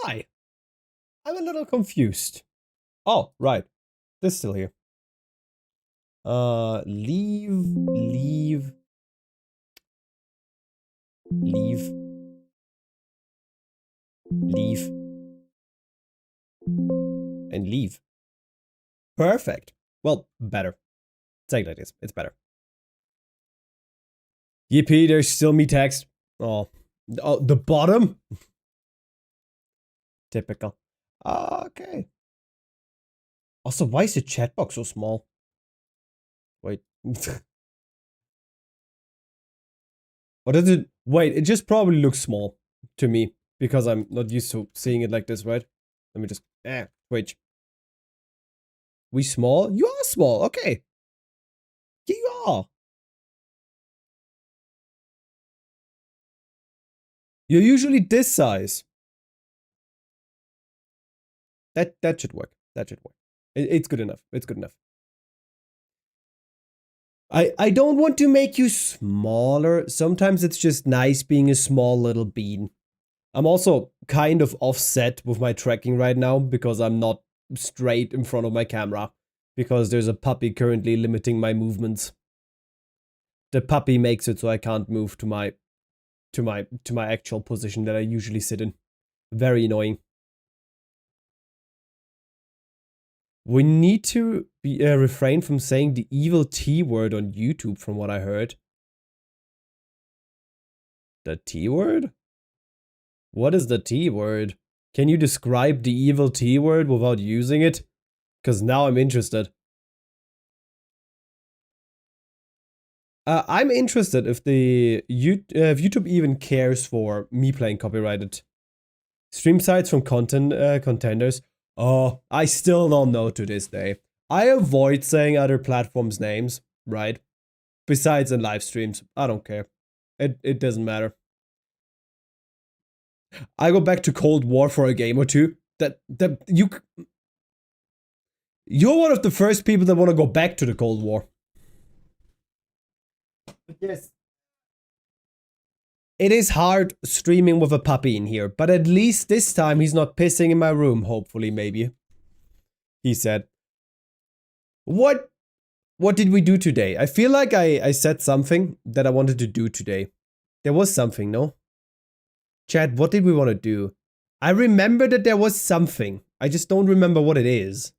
Why? I'm a little confused. Oh, right. This is still here. Leave, leave, leave, leave, and leave. Perfect. Well, better. Say it like this. It's better. Yippee, there's still me text. Oh, the bottom? Typical. Okay. Also, why is the chat box so small? Wait. Or does it? Wait, it just probably looks small to me because I'm not used to seeing it like this, right? Let me just. Twitch. We small? You are small. Okay. Yeah, you are. You're usually this size. That should work. That should work. It's good enough. It's good enough. I don't want to make you smaller. Sometimes it's just nice being a small little bean. I'm also kind of offset with my tracking right now because I'm not straight in front of my camera because there's a puppy currently limiting my movements. The puppy makes it so I can't move to my actual position that I usually sit in. Very annoying. We need to be refrain from saying the evil T word on YouTube, from what I heard. The T word? What is the T word? Can you describe the evil T word without using it? Because now I'm interested. I'm interested if if YouTube even cares for me playing copyrighted stream sites from contenders. Oh, I still don't know to this day. I avoid saying other platforms' names, right? Besides in live streams, I don't care. It doesn't matter. I go back to Cold War for a game or two. You're one of the first people that want to go back to the Cold War. Yes. It is hard streaming with a puppy in here, but at least this time he's not pissing in my room, hopefully, maybe. He said. What did we do today? I feel like I said something that I wanted to do today. There was something, no? Chad, what did we want to do? I remember that there was something. I just don't remember what it is.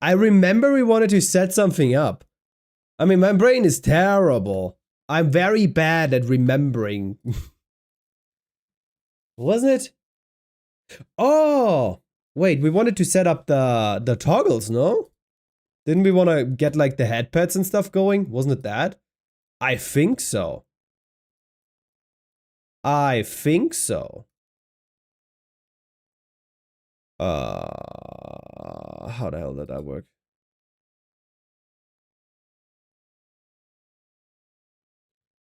I remember we wanted to set something up. I mean, my brain is terrible. I'm very bad at remembering. Wasn't it? Oh! Wait, we wanted to set up the toggles, no? Didn't we want to get like the headpads and stuff going? Wasn't it that? I think so. I think so. How the hell did that work?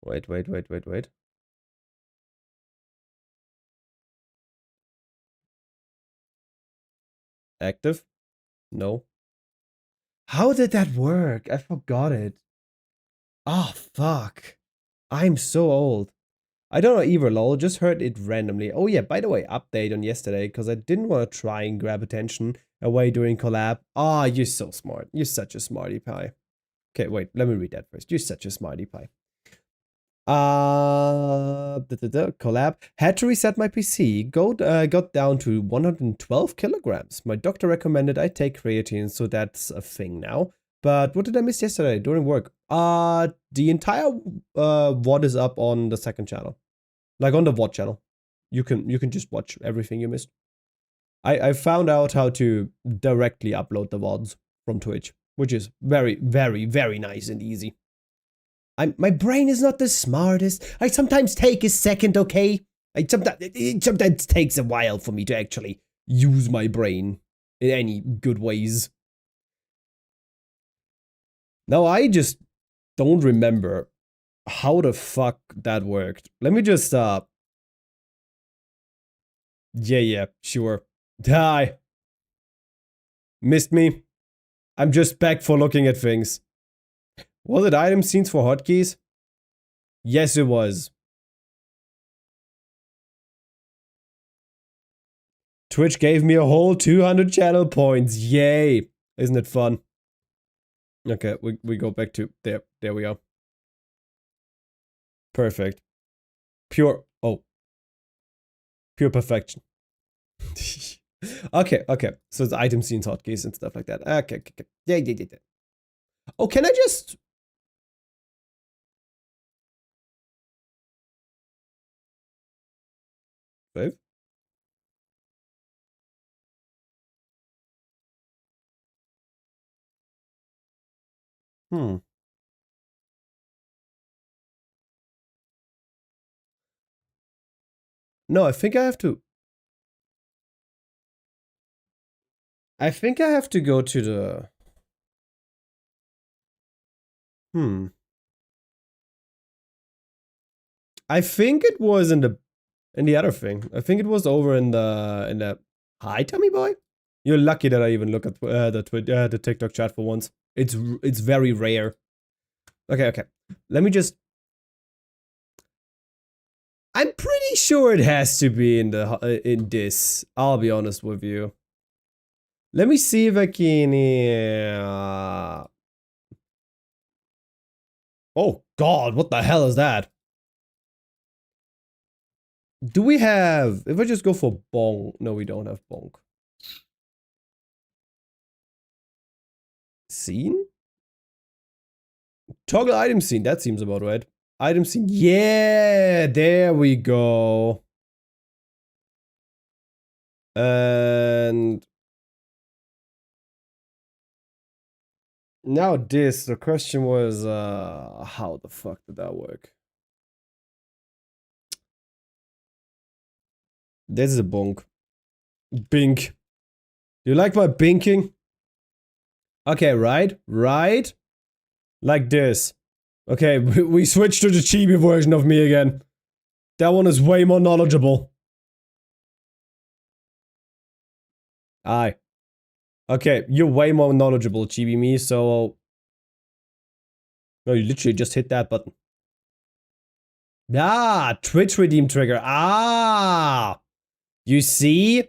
Wait. Active? No. How did that work? I forgot it. Oh, fuck. I'm so old. I don't know either, lol. Just heard it randomly. Oh yeah, by the way, update on yesterday, because I didn't want to try and grab attention away during collab. Ah, you're so smart. You're such a smarty pie. Okay, wait, let me read that first. You're such a smarty pie. Collab. Had to reset my PC. Got down to 112 kilograms. My doctor recommended I take creatine, so that's a thing now. But what did I miss yesterday during work? The entire VOD is up on the second channel. Like on the VOD channel. You can just watch everything you missed. I found out how to directly upload the VODs from Twitch, which is very, very, very nice and easy. My brain is not the smartest. I sometimes take a second, okay? It sometimes takes a while for me to actually use my brain in any good ways. Now I just don't remember how the fuck that worked. Let me just yeah, sure. Hi. Missed me. I'm just back for looking at things. Was it item scenes for hotkeys? Yes, it was. Twitch gave me a whole 200 channel points. Yay. Isn't it fun? Okay, we go back to there. There we are. Perfect. Pure. Oh. Pure perfection. Okay. So it's item scenes, hotkeys, and stuff like that. Okay. Yeah. Oh, can I just... Save? Hmm. No, I think I have to... I think I have to go to the... I think it was in the other thing. I think it was over in the... Hi, Tommy boy? You're lucky that I even look at the TikTok chat for once. It's very rare. Okay. Let me just... I'm pretty sure it has to be in this. I'll be honest with you. Let me see if I can... Oh god, what the hell is that? Do we have... If I just go for bonk... No, we don't have bonk. Scene? Toggle item scene, that seems about right. Item scene, yeah, there we go. And... Now this, the question was, how the fuck did that work? This is a bonk. Bink. Do you like my binking? Okay, right? Like this. Okay, we switched to the chibi version of me again. That one is way more knowledgeable. Aye. Okay, you're way more knowledgeable, chibi me, so... No, you literally just hit that button. Ah, Twitch redeem trigger. Ah! You see?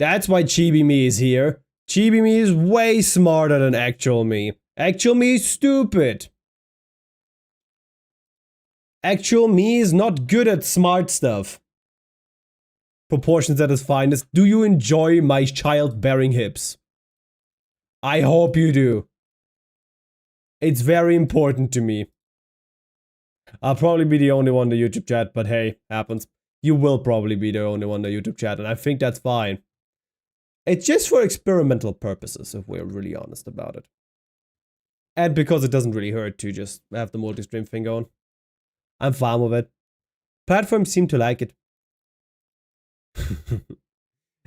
That's why chibi me is here. Chibi me is way smarter than actual me. Actual me is stupid. Actual me is not good at smart stuff. Proportions at its finest. Do you enjoy my childbearing hips? I hope you do. It's very important to me. I'll probably be the only one in the YouTube chat, but hey, happens. You will probably be the only one in the YouTube chat, and I think that's fine. It's just for experimental purposes, if we're really honest about it. And because it doesn't really hurt to just have the multi-stream thing going. I'm fine with it. Platforms seem to like it.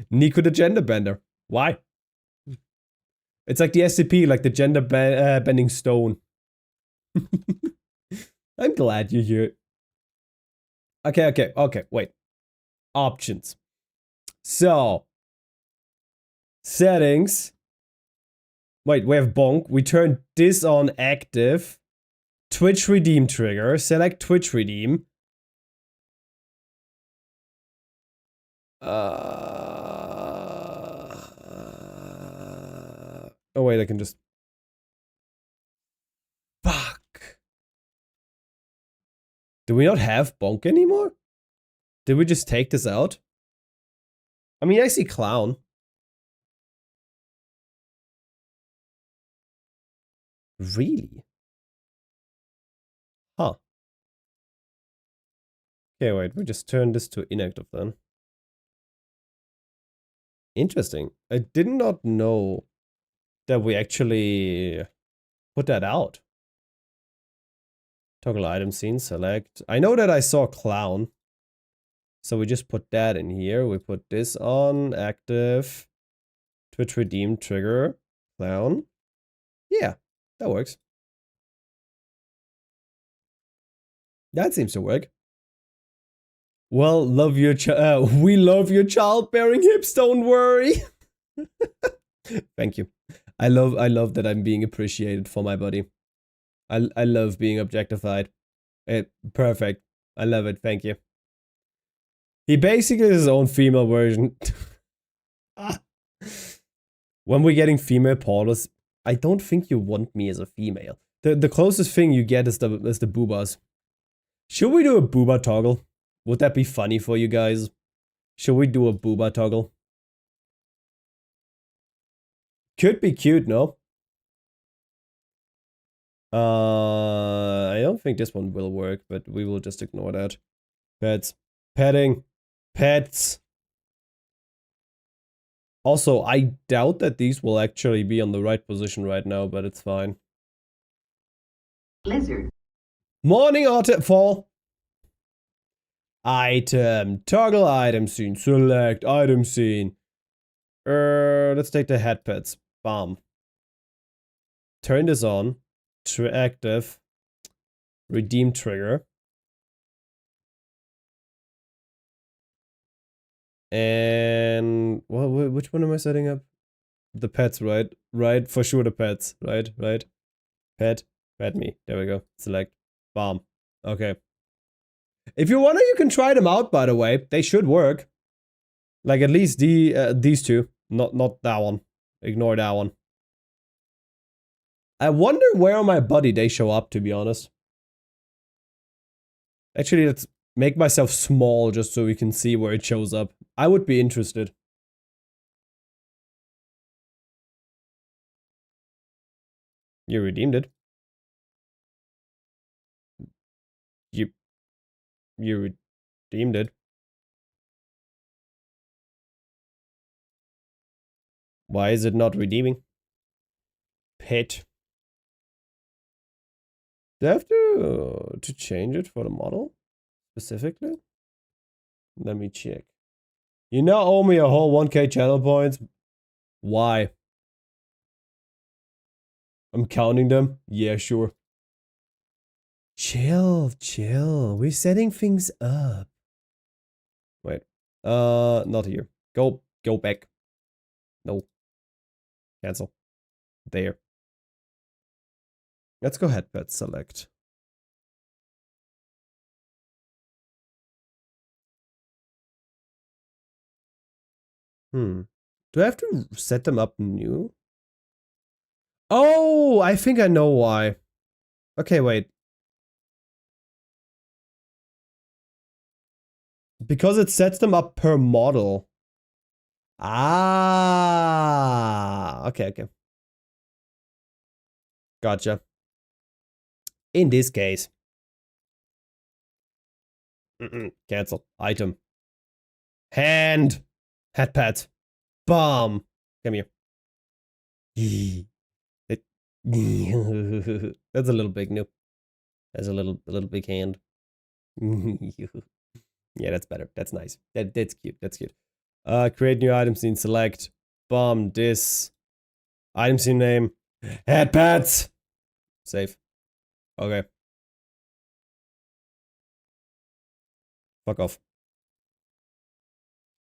Nico the gender bender. Why? It's like the SCP, like the gender bending stone. I'm glad you're here. Okay, wait. Options. So, settings. Wait, we have bonk. We turn this on active. Twitch redeem trigger. Select Twitch redeem. Oh wait, I can just... Fuck. Do we not have bonk anymore? Did we just take this out? I mean, I see clown. Really? Huh. Okay, wait, we just turn this to inactive then. Interesting. I did not know that we actually put that out. Toggle item scene, select. I know that I saw clown. So we just put that in here. We put this on, active. Twitch redeem trigger, clown. Yeah, that works. That seems to work. Well, love your we love your childbearing hips, don't worry. Thank you. I love that I'm being appreciated for my body. I love being objectified. Perfect. I love it. Thank you. He basically is his own female version. When we're getting female portals, I don't think you want me as a female. The closest thing you get is the boobas. Should we do a booba toggle? Would that be funny for you guys? Should we do a booba toggle? Could be cute, no? I don't think this one will work, but we will just ignore that. Pets. Petting. Pets. Also, I doubt that these will actually be on the right position right now, but it's fine. Lizard. Morning, fall. Item. Toggle item scene. Select item scene. Let's take the head pets. Bam. Turn this on. Active. Redeem trigger. And which one am I setting up? The pets, right? Right, for sure the pets. Right. Pet me. There we go. Select. Bam. Okay. If you wanna, you can try them out, by the way. They should work. Like at least these two. Not that one. Ignore that one. I wonder where on my body they show up, to be honest. Actually, let's make myself small just so we can see where it shows up. I would be interested. You redeemed it. You redeemed it. Why is it not redeeming? Pet. Do I have to change it for the model? Specifically? Let me check. You now owe me a whole 1k channel points. Why? I'm counting them? Yeah, sure. Chill. We're setting things up. Wait. Not here. Go back. No. Cancel. There. Let's go ahead, pet select. Do I have to set them up new? Oh, I think I know why. Okay, wait. Because it sets them up per model. Ah, okay. Gotcha. In this case. Cancel. Item. Hand. Head pet. Bomb. Come here. That's a little big, nope. That's a little big hand. Yeah, that's better. That's nice. That's cute. Create new item scene. Select. Bomb. This. Item scene name. Head pets. Save. Okay. Fuck off.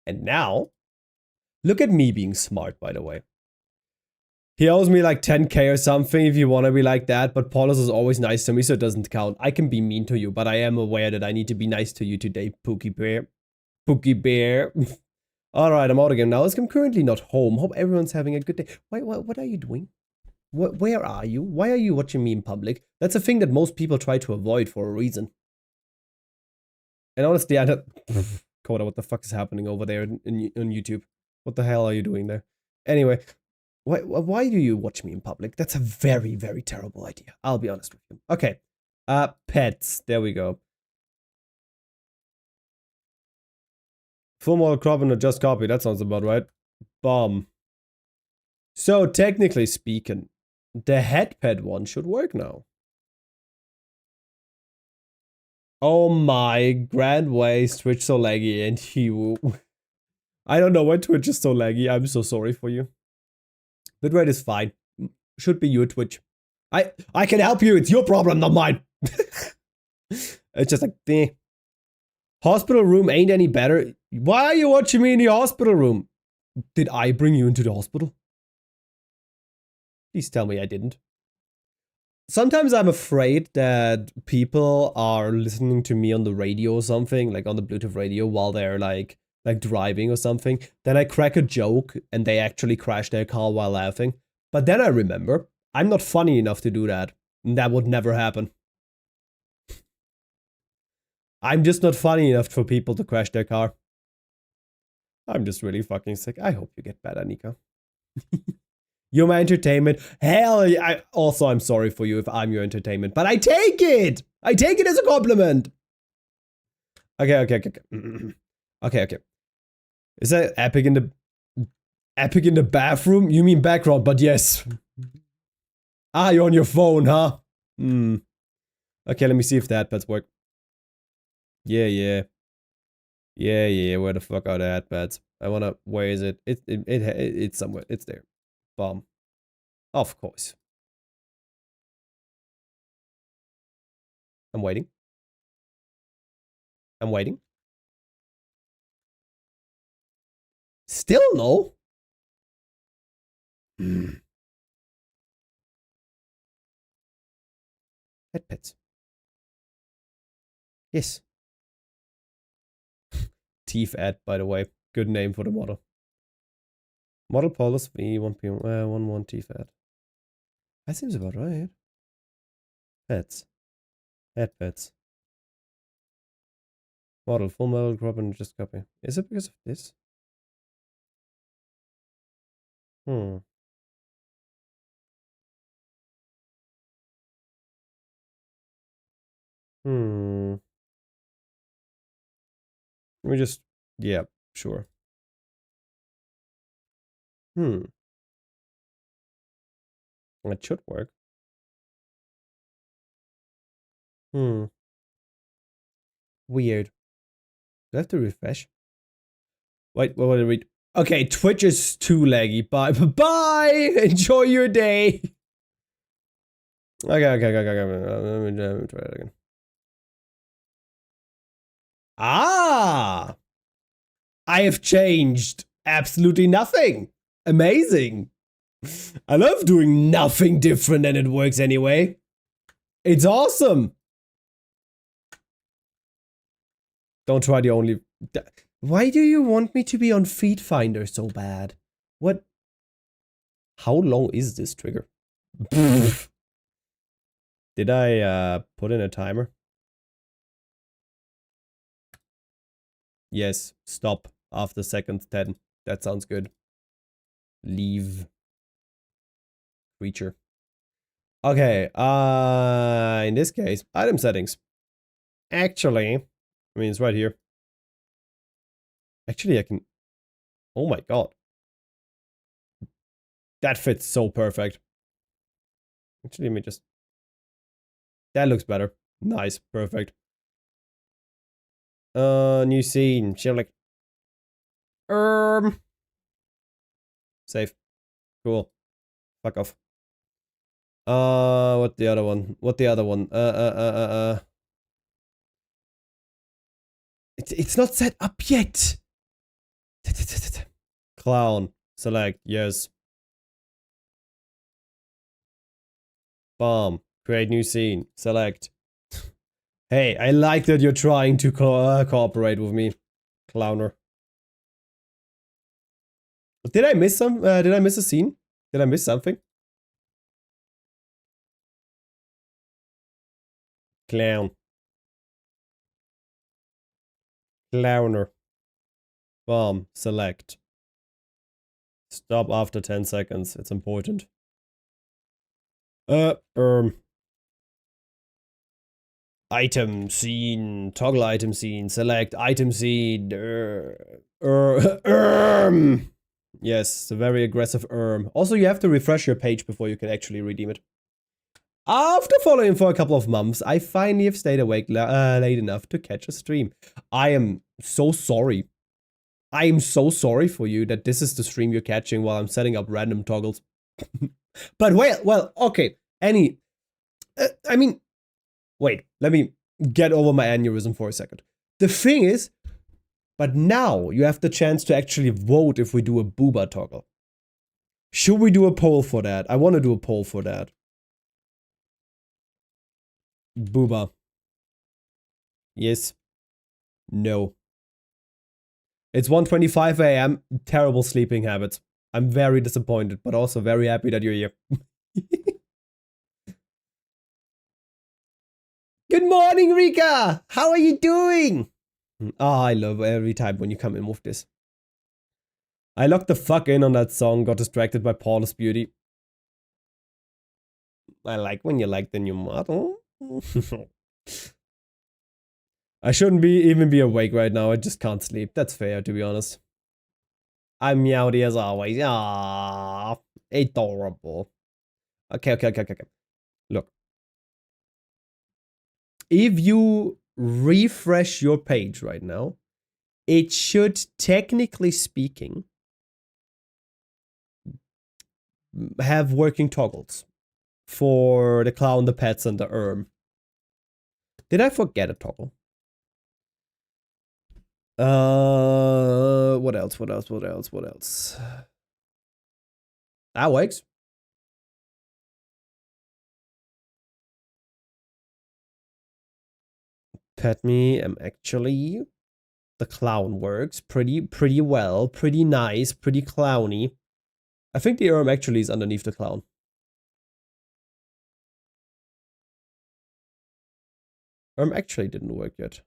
And now, look at me being smart, by the way. He owes me like 10k or something if you want to be like that, but Paulus is always nice to me, so it doesn't count. I can be mean to you, but I am aware that I need to be nice to you today, Pookie Bear. Alright, I'm out again now. I'm currently not home. Hope everyone's having a good day. What are you doing? Where are you? Why are you watching me in public? That's a thing that most people try to avoid for a reason. And honestly, I don't... Coda, what the fuck is happening over there on YouTube? What the hell are you doing there? Anyway, why do you watch me in public? That's a very, very terrible idea. I'll be honest with you. Okay. Pets. There we go. Full model crop and adjust copy. That sounds about right. Bomb. So, technically speaking, the head pet one should work now. Oh my, grand ways, Twitch so laggy and you. I don't know why Twitch is so laggy. I'm so sorry for you. Bitrate is fine. Should be your Twitch. I can help you. It's your problem, not mine. It's just like, eh. Hospital room ain't any better. Why are you watching me in the hospital room? Did I bring you into the hospital? Please tell me I didn't. Sometimes I'm afraid that people are listening to me on the radio or something, like on the Bluetooth radio, while they're like like driving or something. Then I crack a joke and they actually crash their car while laughing. But then I remember, I'm not funny enough to do that. And that would never happen. I'm just not funny enough for people to crash their car. I'm just really fucking sick. I hope you get better, Nika. You're my entertainment. Hell, I'm sorry for you if I'm your entertainment, but I take it! I take it as a compliment! Okay. Okay. Is that epic in the bathroom? You mean background, but yes. You're on your phone, huh? Okay, let me see if the headpads work. Yeah. Where the fuck are the headpads? where is it? It's somewhere. It's there. Bomb. Of course. I'm waiting. Still no? Headpads. Yes. Teeth ad, by the way. Good name for the model. Model Polus V1P11 teeth ad. That seems about right. Pads. Headpads. Model, full metal crop and just copy. Is it because of this? Let me just, yeah, sure. That should work. Weird. Do I have to refresh? Wait, what did I read? Okay, Twitch is too laggy. Bye. Bye! Enjoy your day! Okay. Let me try it again. I have changed absolutely nothing. Amazing. I love doing nothing different and it works anyway. It's awesome. Don't try the only... Why do you want me to be on Feed Finder so bad? What? How long is this trigger? Did I put in a timer? Yes, stop after second 10. That sounds good. Leave. Creature. Okay, in this case, item settings. Actually, I mean, it's right here. Actually, I can... Oh my god. That fits so perfect. Actually, let me just... That looks better. Nice, perfect. New scene. She'll like... Save. Cool. Fuck off. What the other one? It's not set up yet. Clown. Select. Yes. Bomb. Create new scene. Select. Hey, I like that you're trying to cooperate with me, clowner. Did I miss some? Did I miss a scene? Did I miss something? Clown. Clowner. Bomb. Select. Stop after 10 seconds. It's important. Item scene. Toggle item scene. Select item scene. Yes, a very aggressive Also, you have to refresh your page before you can actually redeem it. After following for a couple of months, I finally have stayed awake late enough to catch a stream. I am so sorry. I am so sorry for you that this is the stream you're catching while I'm setting up random toggles. But well, okay. I mean, wait, let me get over my aneurysm for a second. The thing is, but now you have the chance to actually vote if we do a booba toggle. Should we do a poll for that? I want to do a poll for that. Booba. Yes. No. It's 1:25 a.m. Terrible sleeping habits. I'm very disappointed, but also very happy that you're here. Good morning, Rika! How are you doing? Oh, I love every time when you come in with this. I locked the fuck in on that song, got distracted by Paula's beauty. I like when you like the new model. I shouldn't even be awake right now, I just can't sleep. That's fair, to be honest. I'm meowdy as always. Ah, adorable. Okay. Look. If you refresh your page right now, it should, technically speaking, have working toggles for the clown, the pets, and the Did I forget a toggle? What else? That works. Pet me, I'm actually... The clown works pretty well, pretty nice, pretty clowny. I think the actually is underneath the clown. Actually didn't work yet.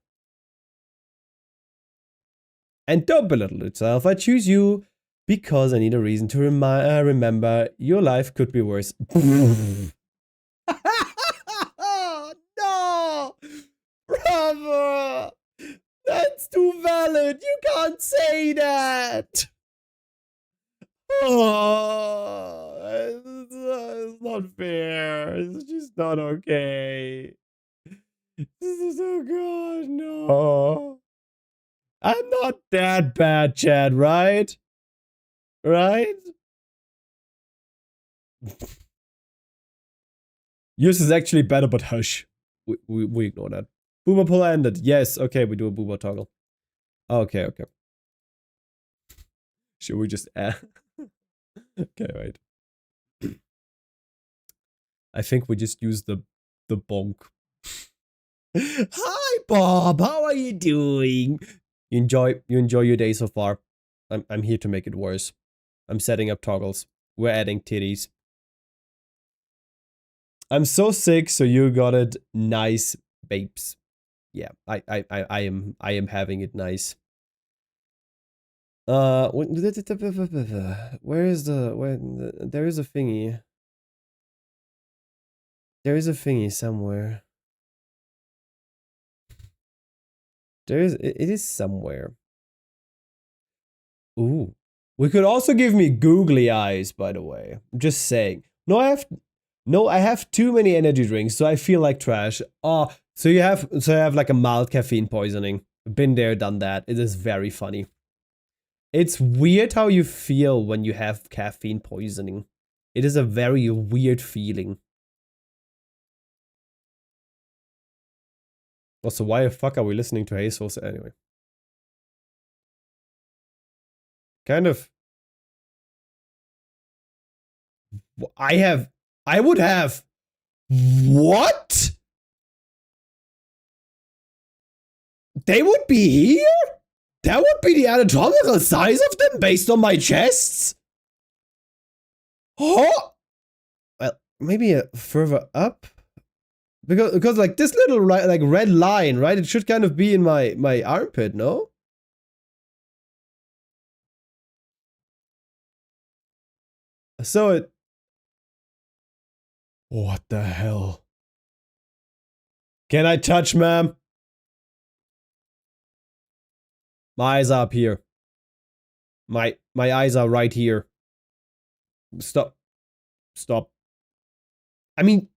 And don't belittle itself. I choose you because I need a reason to remember your life could be worse. No! Bravo! That's too valid. You can't say that. Oh, it's not fair. It's just not okay. This is so good. No. I'm not that bad, Chad, right? Right? Yours is actually better, but hush. We ignore that. Boomer pull ended. Yes, okay, we do a boomer toggle. Okay. Should we just add? Okay, wait. I think we just use the bonk. Hi, Bob. How are you doing? You enjoy your day so far? I'm here to make it worse. I'm setting up toggles. We're adding titties. I'm so sick, so you got it nice, babes. Yeah, I am having it nice. Where is there is a thingy. There is a thingy somewhere. It is somewhere. Ooh. We could also give me googly eyes, by the way. I'm just saying. No, I have too many energy drinks, so I feel like trash. Oh, so you have like a mild caffeine poisoning. Been there, done that. It is very funny. It's weird how you feel when you have caffeine poisoning. It is a very weird feeling. Also, why the fuck are we listening to Jesus anyway? Kind of. I would have. What? They would be here? That would be the anatomical size of them based on my chests? Oh! Well, maybe further up? Because like this little like red line, right? It should kind of be in my armpit, no? So it... What the hell? Can I touch, ma'am? My eyes are up here. My eyes are right here. Stop. I mean...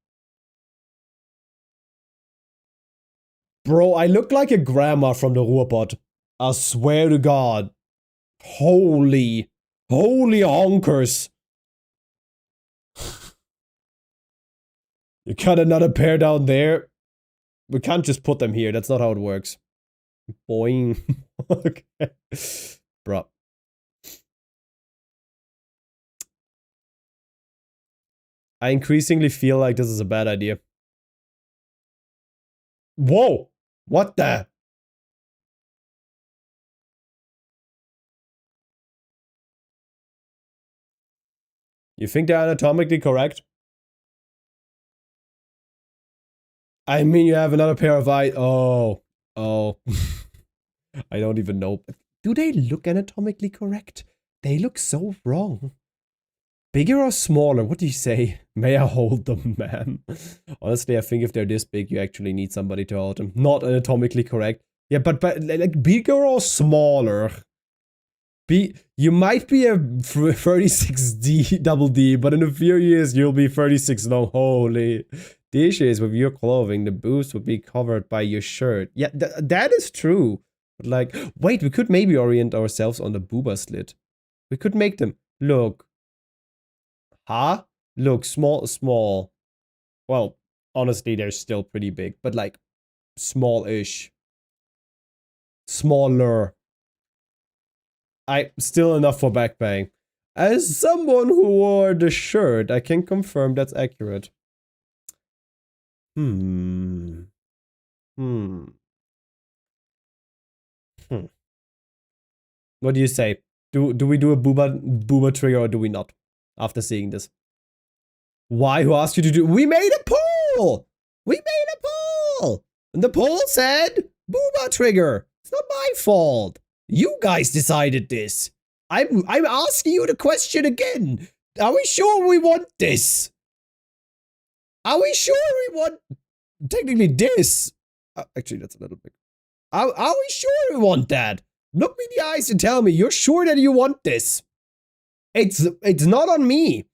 Bro, I look like a grandma from the Ruhrpott. I swear to God. Holy honkers. You got another pair down there? We can't just put them here. That's not how it works. Boing. Okay. Bro. I increasingly feel like this is a bad idea. Whoa! What the? You think they're anatomically correct? I mean, you have another pair of eyes. Oh. Oh. I don't even know. Do they look anatomically correct? They look so wrong. Bigger or smaller? What do you say? May I hold them, man? Honestly, I think if they're this big, you actually need somebody to hold them. Not anatomically correct. Yeah, but like bigger or smaller? You might be a 36D double D, but in a few years you'll be 36 long. Holy. The issue is with your clothing, the boobs would be covered by your shirt. Yeah, that is true. But like, wait, we could maybe orient ourselves on the booba slit. We could make them look. Huh? Look, small. Well, honestly, they're still pretty big, but like small-ish. Smaller. Still enough for backpaying. As someone who wore the shirt, I can confirm that's accurate. Hmm. What do you say? Do we do a booba trigger or do we not? After seeing this. Why? Who asked you to do? We made a poll! We made a poll! And the poll said booba trigger. It's not my fault. You guys decided this. I'm asking you the question again. Are we sure we want this? Are we sure we want technically this? Actually, that's a little bit. Are we sure we want that? Look me in the eyes and tell me you're sure that you want this. It's not on me.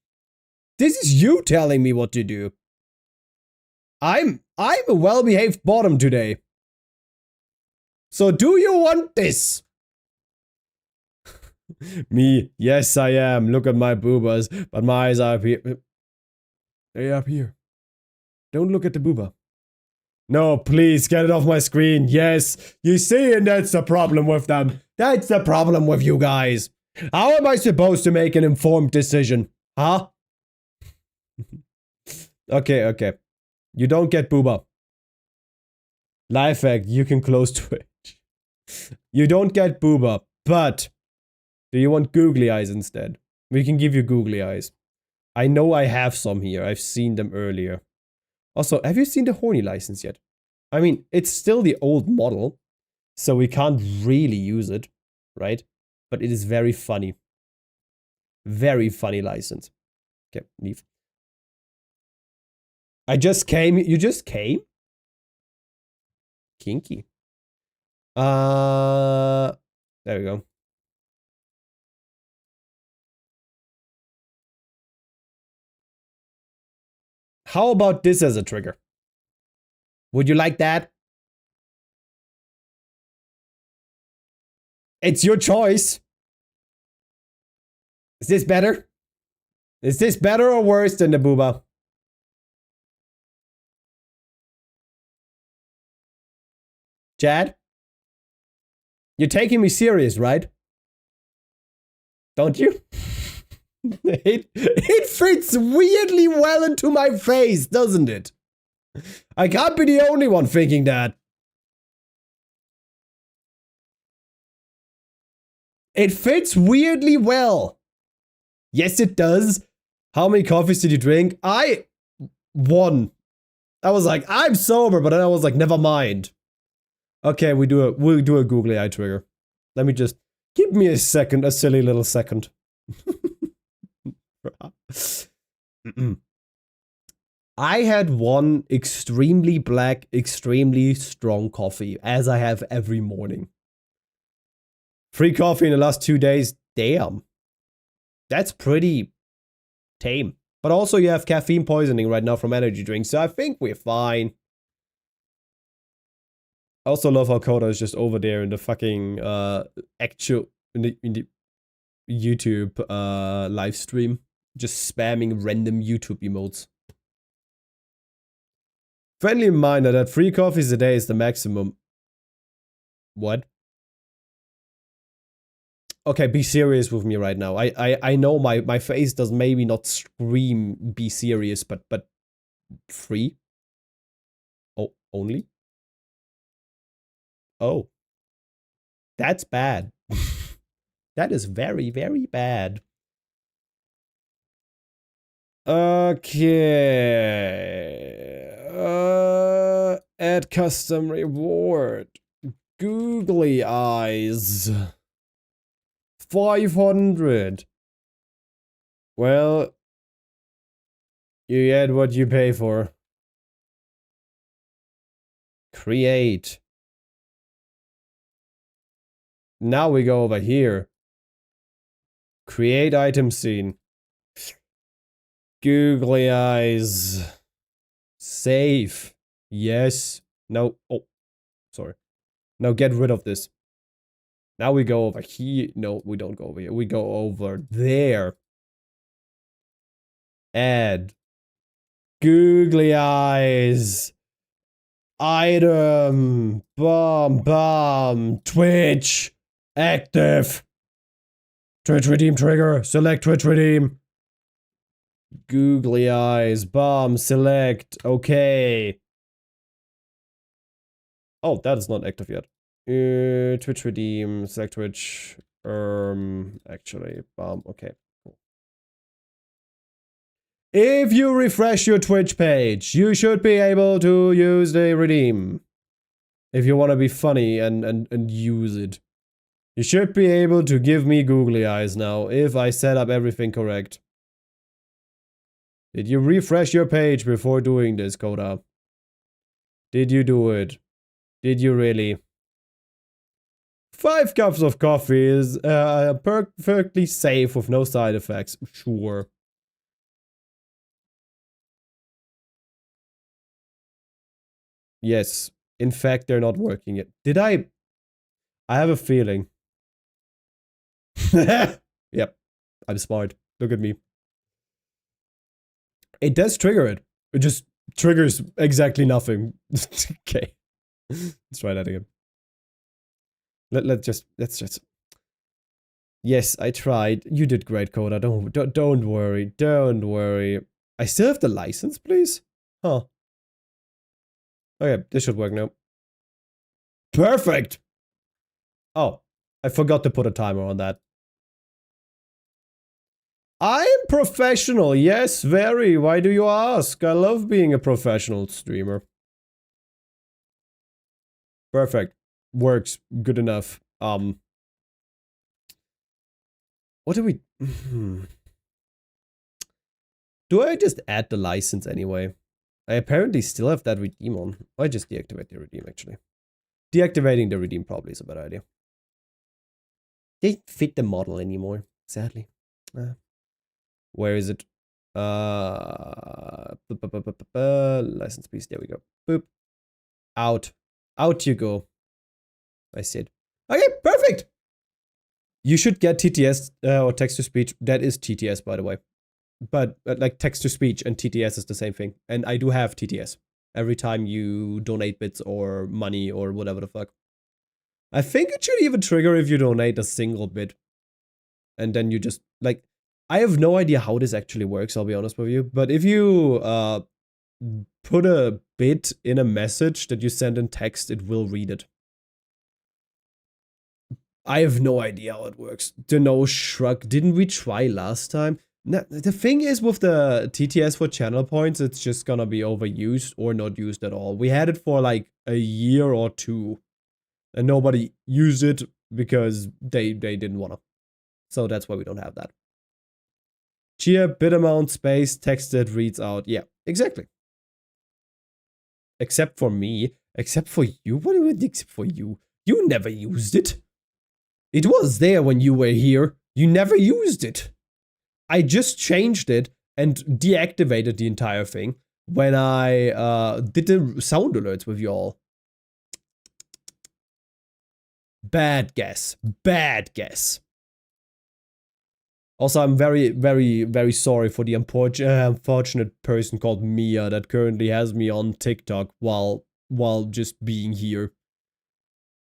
This is you telling me what to do. I'm a well-behaved bottom today. So do you want this? Me, yes I am. Look at my boobas, but my eyes are up here. They're up here. Don't look at the booba. No, please, get it off my screen. Yes, you see, and that's the problem with them. That's the problem with you guys. How am I supposed to make an informed decision? Huh? Okay. You don't get booba. Life hack, you can close Twitch. You don't get booba, but do you want googly eyes instead? We can give you googly eyes. I know I have some here. I've seen them earlier. Also, have you seen the horny license yet? I mean, it's still the old model, so we can't really use it, right? But it is very funny. Very funny license. Okay, leave. I just came. You just came? Kinky. There we go. How about this as a trigger? Would you like that? It's your choice. Is this better? Is this better or worse than the booba? Chad? You're taking me serious, right? Don't you? It fits weirdly well into my face, doesn't it? I can't be the only one thinking that. It fits weirdly well. Yes, it does. How many coffees did you drink? One. I was like, I'm sober, but then I was like, never mind. Okay, we'll do a googly eye trigger. Let me just give me a second, a silly little second. I had one extremely black, extremely strong coffee, as I have every morning. Free coffee in the last 2 days, damn. That's pretty tame. But also you have caffeine poisoning right now from energy drinks, so I think we're fine. I also love how Coda is just over there in the fucking in the YouTube live stream, just spamming random YouTube emotes. Friendly reminder that 3 coffees a day is the maximum. What? Okay, be serious with me right now. I know my face does maybe not scream be serious, but 3? Oh, only? Oh. That's bad. That is very, very bad. Okay. Add custom reward. Googly eyes. 500. Well, you get what you pay for. Create. Now we go over here. Create item scene. Googly eyes. Save. Yes. No. Oh, sorry. Now get rid of this. Now we go over here. No, we don't go over here. We go over there. Add. Googly eyes. Item. Bomb. Twitch. Active. Twitch redeem trigger. Select Twitch redeem. Googly eyes. Bomb. Select. Okay. Oh, that is not active yet. Twitch redeem. Select Twitch. Actually, bomb. Okay. If you refresh your Twitch page, you should be able to use the redeem. If you want to be funny and use it. You should be able to give me googly eyes now, if I set up everything correct. Did you refresh your page before doing this, Coda? Did you do it? Did you really? 5 cups of coffee is perfectly safe with no side effects. Sure. Yes. In fact, they're not working yet. Did I have a feeling. Yep. I'm smart. Look at me. It does trigger it. It just triggers exactly nothing. Okay. Let's try that again. Let's just. Yes, I tried. You did great, Coda. Don't worry. Don't worry. I still have the license, please? Huh. Okay, this should work now. Perfect! Oh, I forgot to put a timer on that. I'm professional, yes, very. Why do you ask? I love being a professional streamer. Perfect. Works. Good enough. What do we... Do I just add the license anyway? I apparently still have that redeem on. I just deactivate the redeem, actually. Deactivating the redeem probably is a better idea. They don't fit the model anymore, sadly. Where is it? License piece. There we go. Boop. Out. Out you go. I said. Okay, perfect. You should get TTS or text to speech. That is TTS, by the way. But like text to speech and TTS is the same thing. And I do have TTS every time you donate bits or money or whatever the fuck. I think it should even trigger if you donate a single bit. And then you just like, I have no idea how this actually works, I'll be honest with you. But if you put a bit in a message that you send in text, it will read it. I have no idea how it works. The no shrug. Didn't we try last time? Now, the thing is with the TTS for channel points, it's just gonna be overused or not used at all. We had it for like a year or two. And nobody used it because they didn't wanna. So that's why we don't have that. Cheer, bit amount, space, texted, reads out. Yeah, exactly. Except for me. Except for you? What do you mean except for you? You never used it. It was there when you were here. You never used it. I just changed it and deactivated the entire thing when I did the sound alerts with y'all. Bad guess. Bad guess. Also, I'm very sorry for the unfortunate person called Mia that currently has me on TikTok while just being here.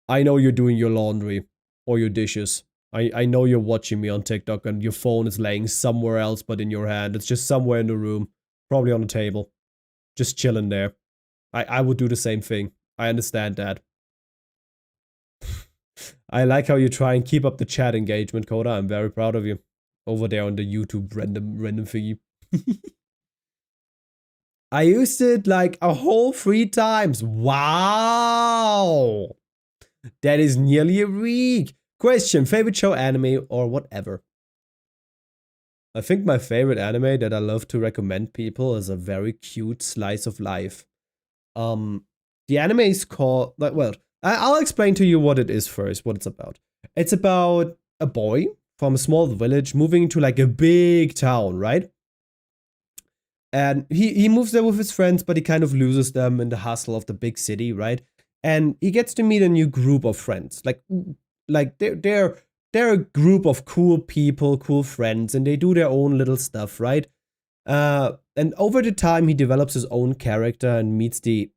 I know you're doing your laundry or your dishes. I know you're watching me on TikTok and your phone is laying somewhere else but in your hand. It's just somewhere in the room, probably on the table, just chilling there. I would do the same thing. I understand that. I like how you try and keep up the chat engagement, Coda. I'm very proud of you. Over there on the YouTube random thingy. I used it like a whole 3 times. Wow. That is nearly a week. Question, favorite show, anime, or whatever? I think my favorite anime that I love to recommend people is a very cute slice of life. Um, the anime is called, like, well, I'll explain to you what it is first, what it's about. It's about a boy from a small village moving to like a big town, right? And he moves there with his friends, but he kind of loses them in the hustle of the big city, right? And he gets to meet a new group of friends. Like they're a group of cool people, cool friends, and they do their own little stuff, right? And over the time, he develops his own character and meets the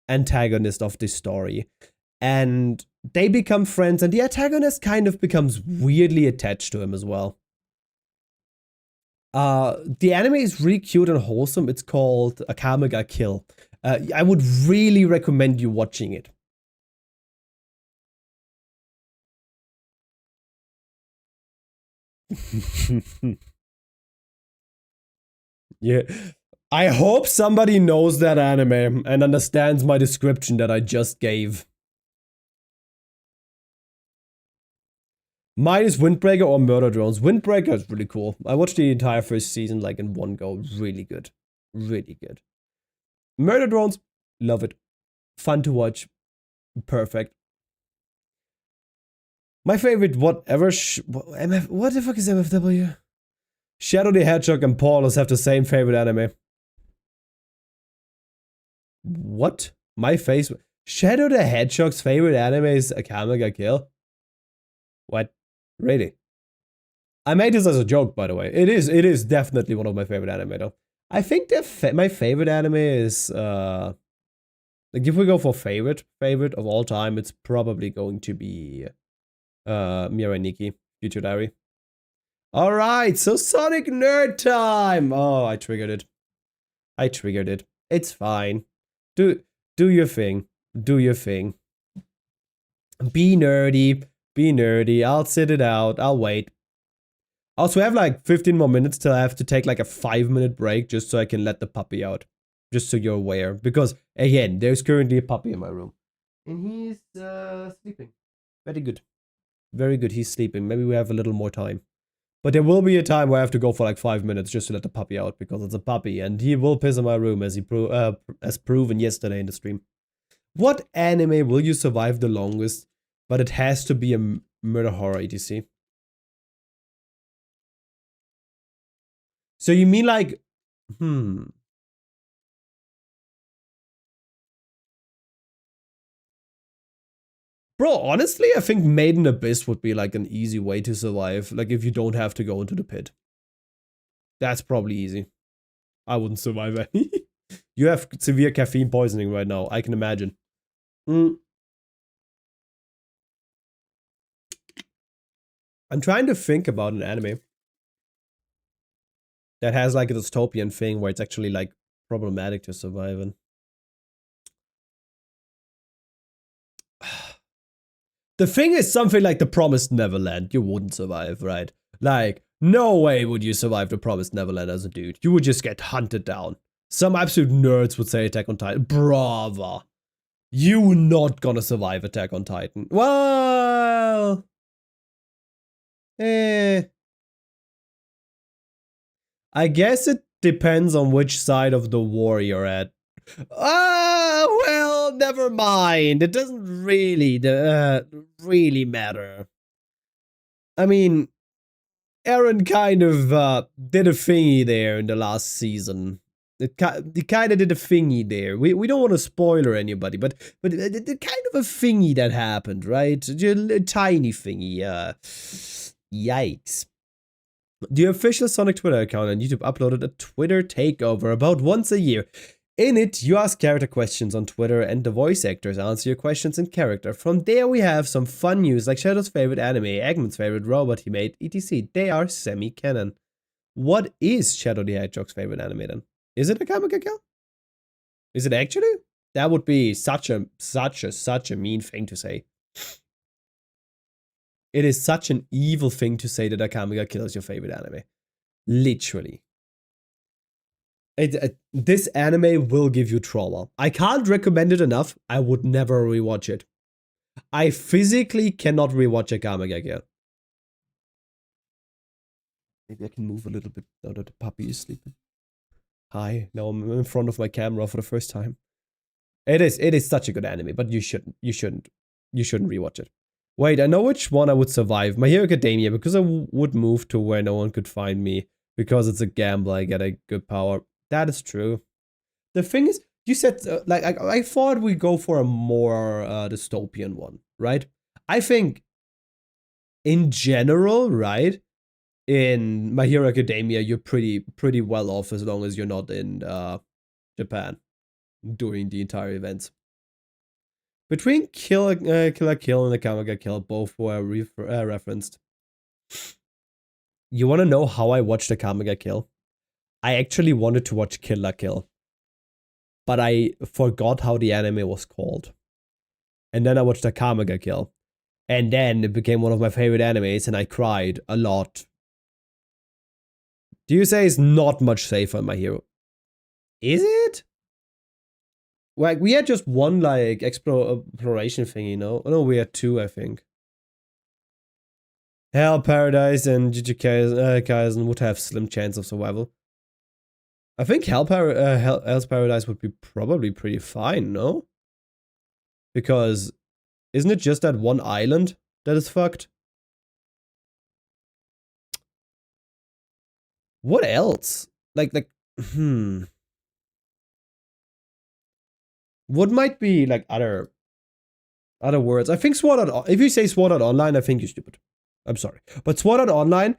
antagonist of the story. And they become friends, and the antagonist kind of becomes weirdly attached to him as well. The anime is really cute and wholesome. It's called Akame ga Kill. I would really recommend you watching it. Yeah. I hope somebody knows that anime and understands my description that I just gave. Mine is Windbreaker or Murder Drones. Windbreaker is really cool. I watched the entire first season like in one go. Really good. Really good. Murder Drones, love it. Fun to watch. Perfect. My favorite whatever what the fuck is MFW? Shadow the Hedgehog and Paulus have the same favorite anime. What? My face. Shadow the Hedgehog's favorite anime is Akame ga Kill? What? Really? I made this as a joke, by the way. It is definitely one of my favorite anime, though. I think my favorite anime is like if we go for favorite of all time, it's probably going to be Mirai Nikki, Future Diary. All right, so Sonic nerd time. Oh, I triggered it. I triggered it. It's fine. Do your thing. Do your thing. Be nerdy. Be nerdy. I'll sit it out. I'll wait. Also, I have like 15 more minutes till I have to take like a 5-minute break just so I can let the puppy out. Just so you're aware. Because, again, there's currently a puppy in my room. And he's sleeping. Very good. Very good. He's sleeping. Maybe we have a little more time. But there will be a time where I have to go for like 5 minutes just to let the puppy out because it's a puppy and he will piss in my room as as proven yesterday in the stream. What anime will you survive the longest? But it has to be a murder horror etc. So you mean like, Bro, honestly, I think Maiden Abyss would be like an easy way to survive. Like if you don't have to go into the pit. That's probably easy. I wouldn't survive any. You have severe caffeine poisoning right now, I can imagine. I'm trying to think about an anime that has like a dystopian thing where it's actually like problematic to survive in. The thing is something like The Promised Neverland, you wouldn't survive, right? Like, no way would you survive The Promised Neverland as a dude. You would just get hunted down. Some absolute nerds would say Attack on Titan. Brava. You not gonna survive Attack on Titan. Well... I guess it depends on which side of the war you're at. Well, never mind. It doesn't really matter. I mean, Aaron kind of did a thingy there in the last season. It kind of did a thingy there. We don't want to spoiler anybody, but it kind of a thingy that happened, right? A tiny thingy. Yikes. The official Sonic Twitter account on YouTube uploaded a Twitter takeover about once a year. In it, you ask character questions on Twitter and the voice actors answer your questions in character. From there, we have some fun news like Shadow's favorite anime, Eggman's favorite robot he made, etc. They are semi-canon. What is Shadow the Hedgehog's favorite anime then? Is it Akame ga Kill? Is it actually? That would be such a mean thing to say. It is such an evil thing to say that Akame ga Kill is your favorite anime. Literally. This anime will give you trauma. I can't recommend it enough. I would never rewatch it. I physically cannot rewatch a Kamega. Maybe I can move a little bit now that the puppy is sleeping. Hi, now I'm in front of my camera for the first time. It is such a good anime, but you shouldn't rewatch it. Wait, I know which one I would survive. My Hero Academia, because I would move to where no one could find me. Because it's a gamble, I get a good power. That is true. The thing is, you said, I thought we'd go for a more dystopian one, right? I think, in general, right, in My Hero Academia, you're pretty well off as long as you're not in Japan during the entire events. Between Killer Kill and the Kamega Kill, both were referenced. You want to know how I watched the Kamega Kill? I actually wanted to watch Killer Kill, but I forgot how the anime was called. And then I watched the Kamega Kill, and then it became one of my favorite animes, and I cried a lot. Do you say it's not much safer in My Hero? Is it? Like, we had just one, like, exploration thing, you know? Oh, no, we had two, I think. Hell Paradise and Jujutsu Kaisen would have slim chance of survival. I think Hell's Paradise would be probably pretty fine, no? Because isn't it just that one island that is fucked? What else? Like, what might be like other words? I think Sword Art. If you say Sword Art Online, I think you're stupid. I'm sorry, but Sword Art Online,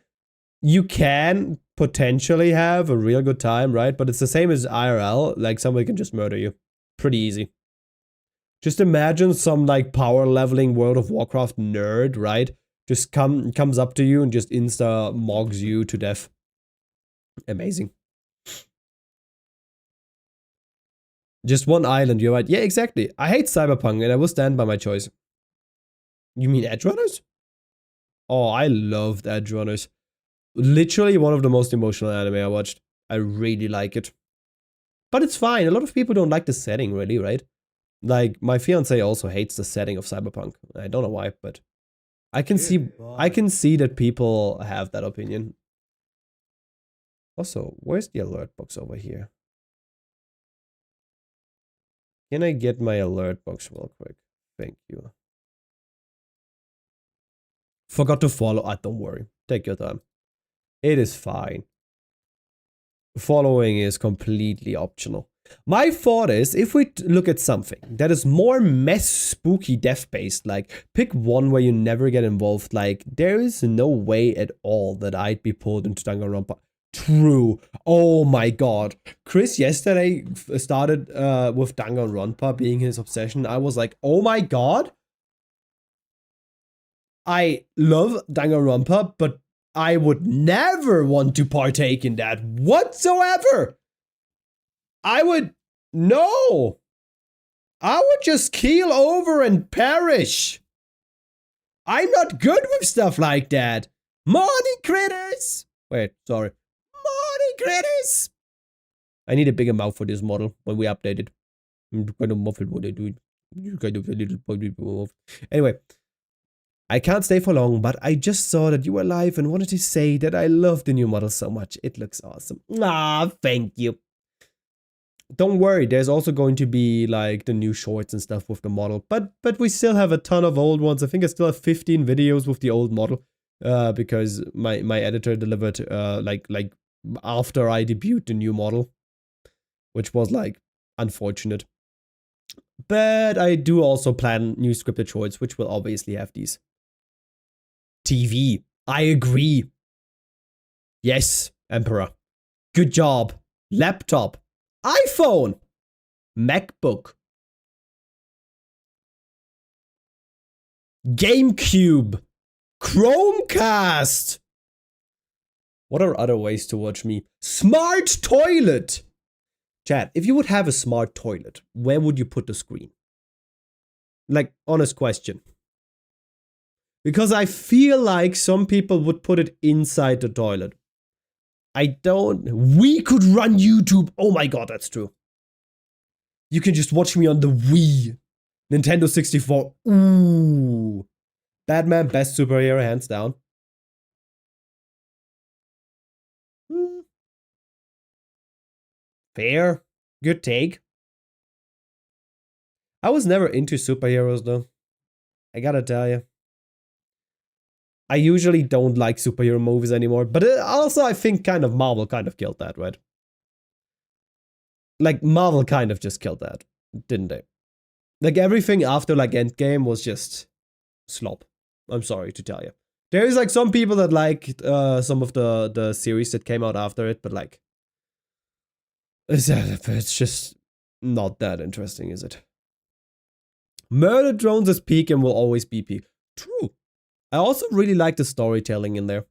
you can potentially have a real good time, right? But it's the same as IRL. Like, somebody can just murder you, pretty easy. Just imagine some like power leveling World of Warcraft nerd, right? Just comes up to you and just insta mogs you to death. Amazing. Just one island, you're right. Yeah, exactly. I hate Cyberpunk and I will stand by my choice. You mean Edge Runners? Oh, I loved Edge Runners. Literally one of the most emotional anime I watched. I really like it. But it's fine. A lot of people don't like the setting, really, right? Like, my fiance also hates the setting of Cyberpunk. I don't know why, but I can see that people have that opinion. Also, where's the alert box over here? Can I get my alert box real quick? Thank you. Forgot to follow. Don't worry. Take your time. It is fine. Following is completely optional. My thought is, if we look at something that is more mess, spooky, death-based, like, pick one where you never get involved, like, there is no way at all that I'd be pulled into Danganronpa. True. Oh my god. Chris yesterday started with Danganronpa being his obsession. I was like, oh my god. I love Danganronpa, but I would never want to partake in that whatsoever. I would just keel over and perish. I'm not good with stuff like that. Morning critters. Wait, sorry. Morning critters. I need a bigger mouth for this model when we update it. I'm kind of muffled what I do. You kind of a little. Anyway, I can't stay for long, but I just saw that you were live and wanted to say that I love the new model so much. It looks awesome. Ah, thank you. Don't worry, there's also going to be like the new shorts and stuff with the model, but we still have a ton of old ones. I think I still have 15 videos with the old model, because my editor delivered like after I debuted the new model, which was like unfortunate. But I do also plan new scripted shorts, which will obviously have these. TV, I agree. Yes, Emperor. Good job. Laptop. iPhone, MacBook, GameCube, Chromecast. What are other ways to watch me? Smart toilet. Chat, if you would have a smart toilet, where would you put the screen? Like, honest question. Because I feel like some people would put it inside the toilet. We could run YouTube. Oh my god, that's true. You can just watch me on the Wii. Nintendo 64. Ooh. Batman, best superhero, hands down. Fair. Good take. I was never into superheroes though. I gotta tell you. I usually don't like superhero movies anymore, but also I think kind of Marvel kind of killed that, right? Like Marvel kind of just killed that, didn't they? Like everything after like Endgame was just slop. I'm sorry to tell you. There is like some people that like some of the series that came out after it, but like it's just not that interesting, is it? Murder Drones is peak and will always be peak. True. I also really like the storytelling in there.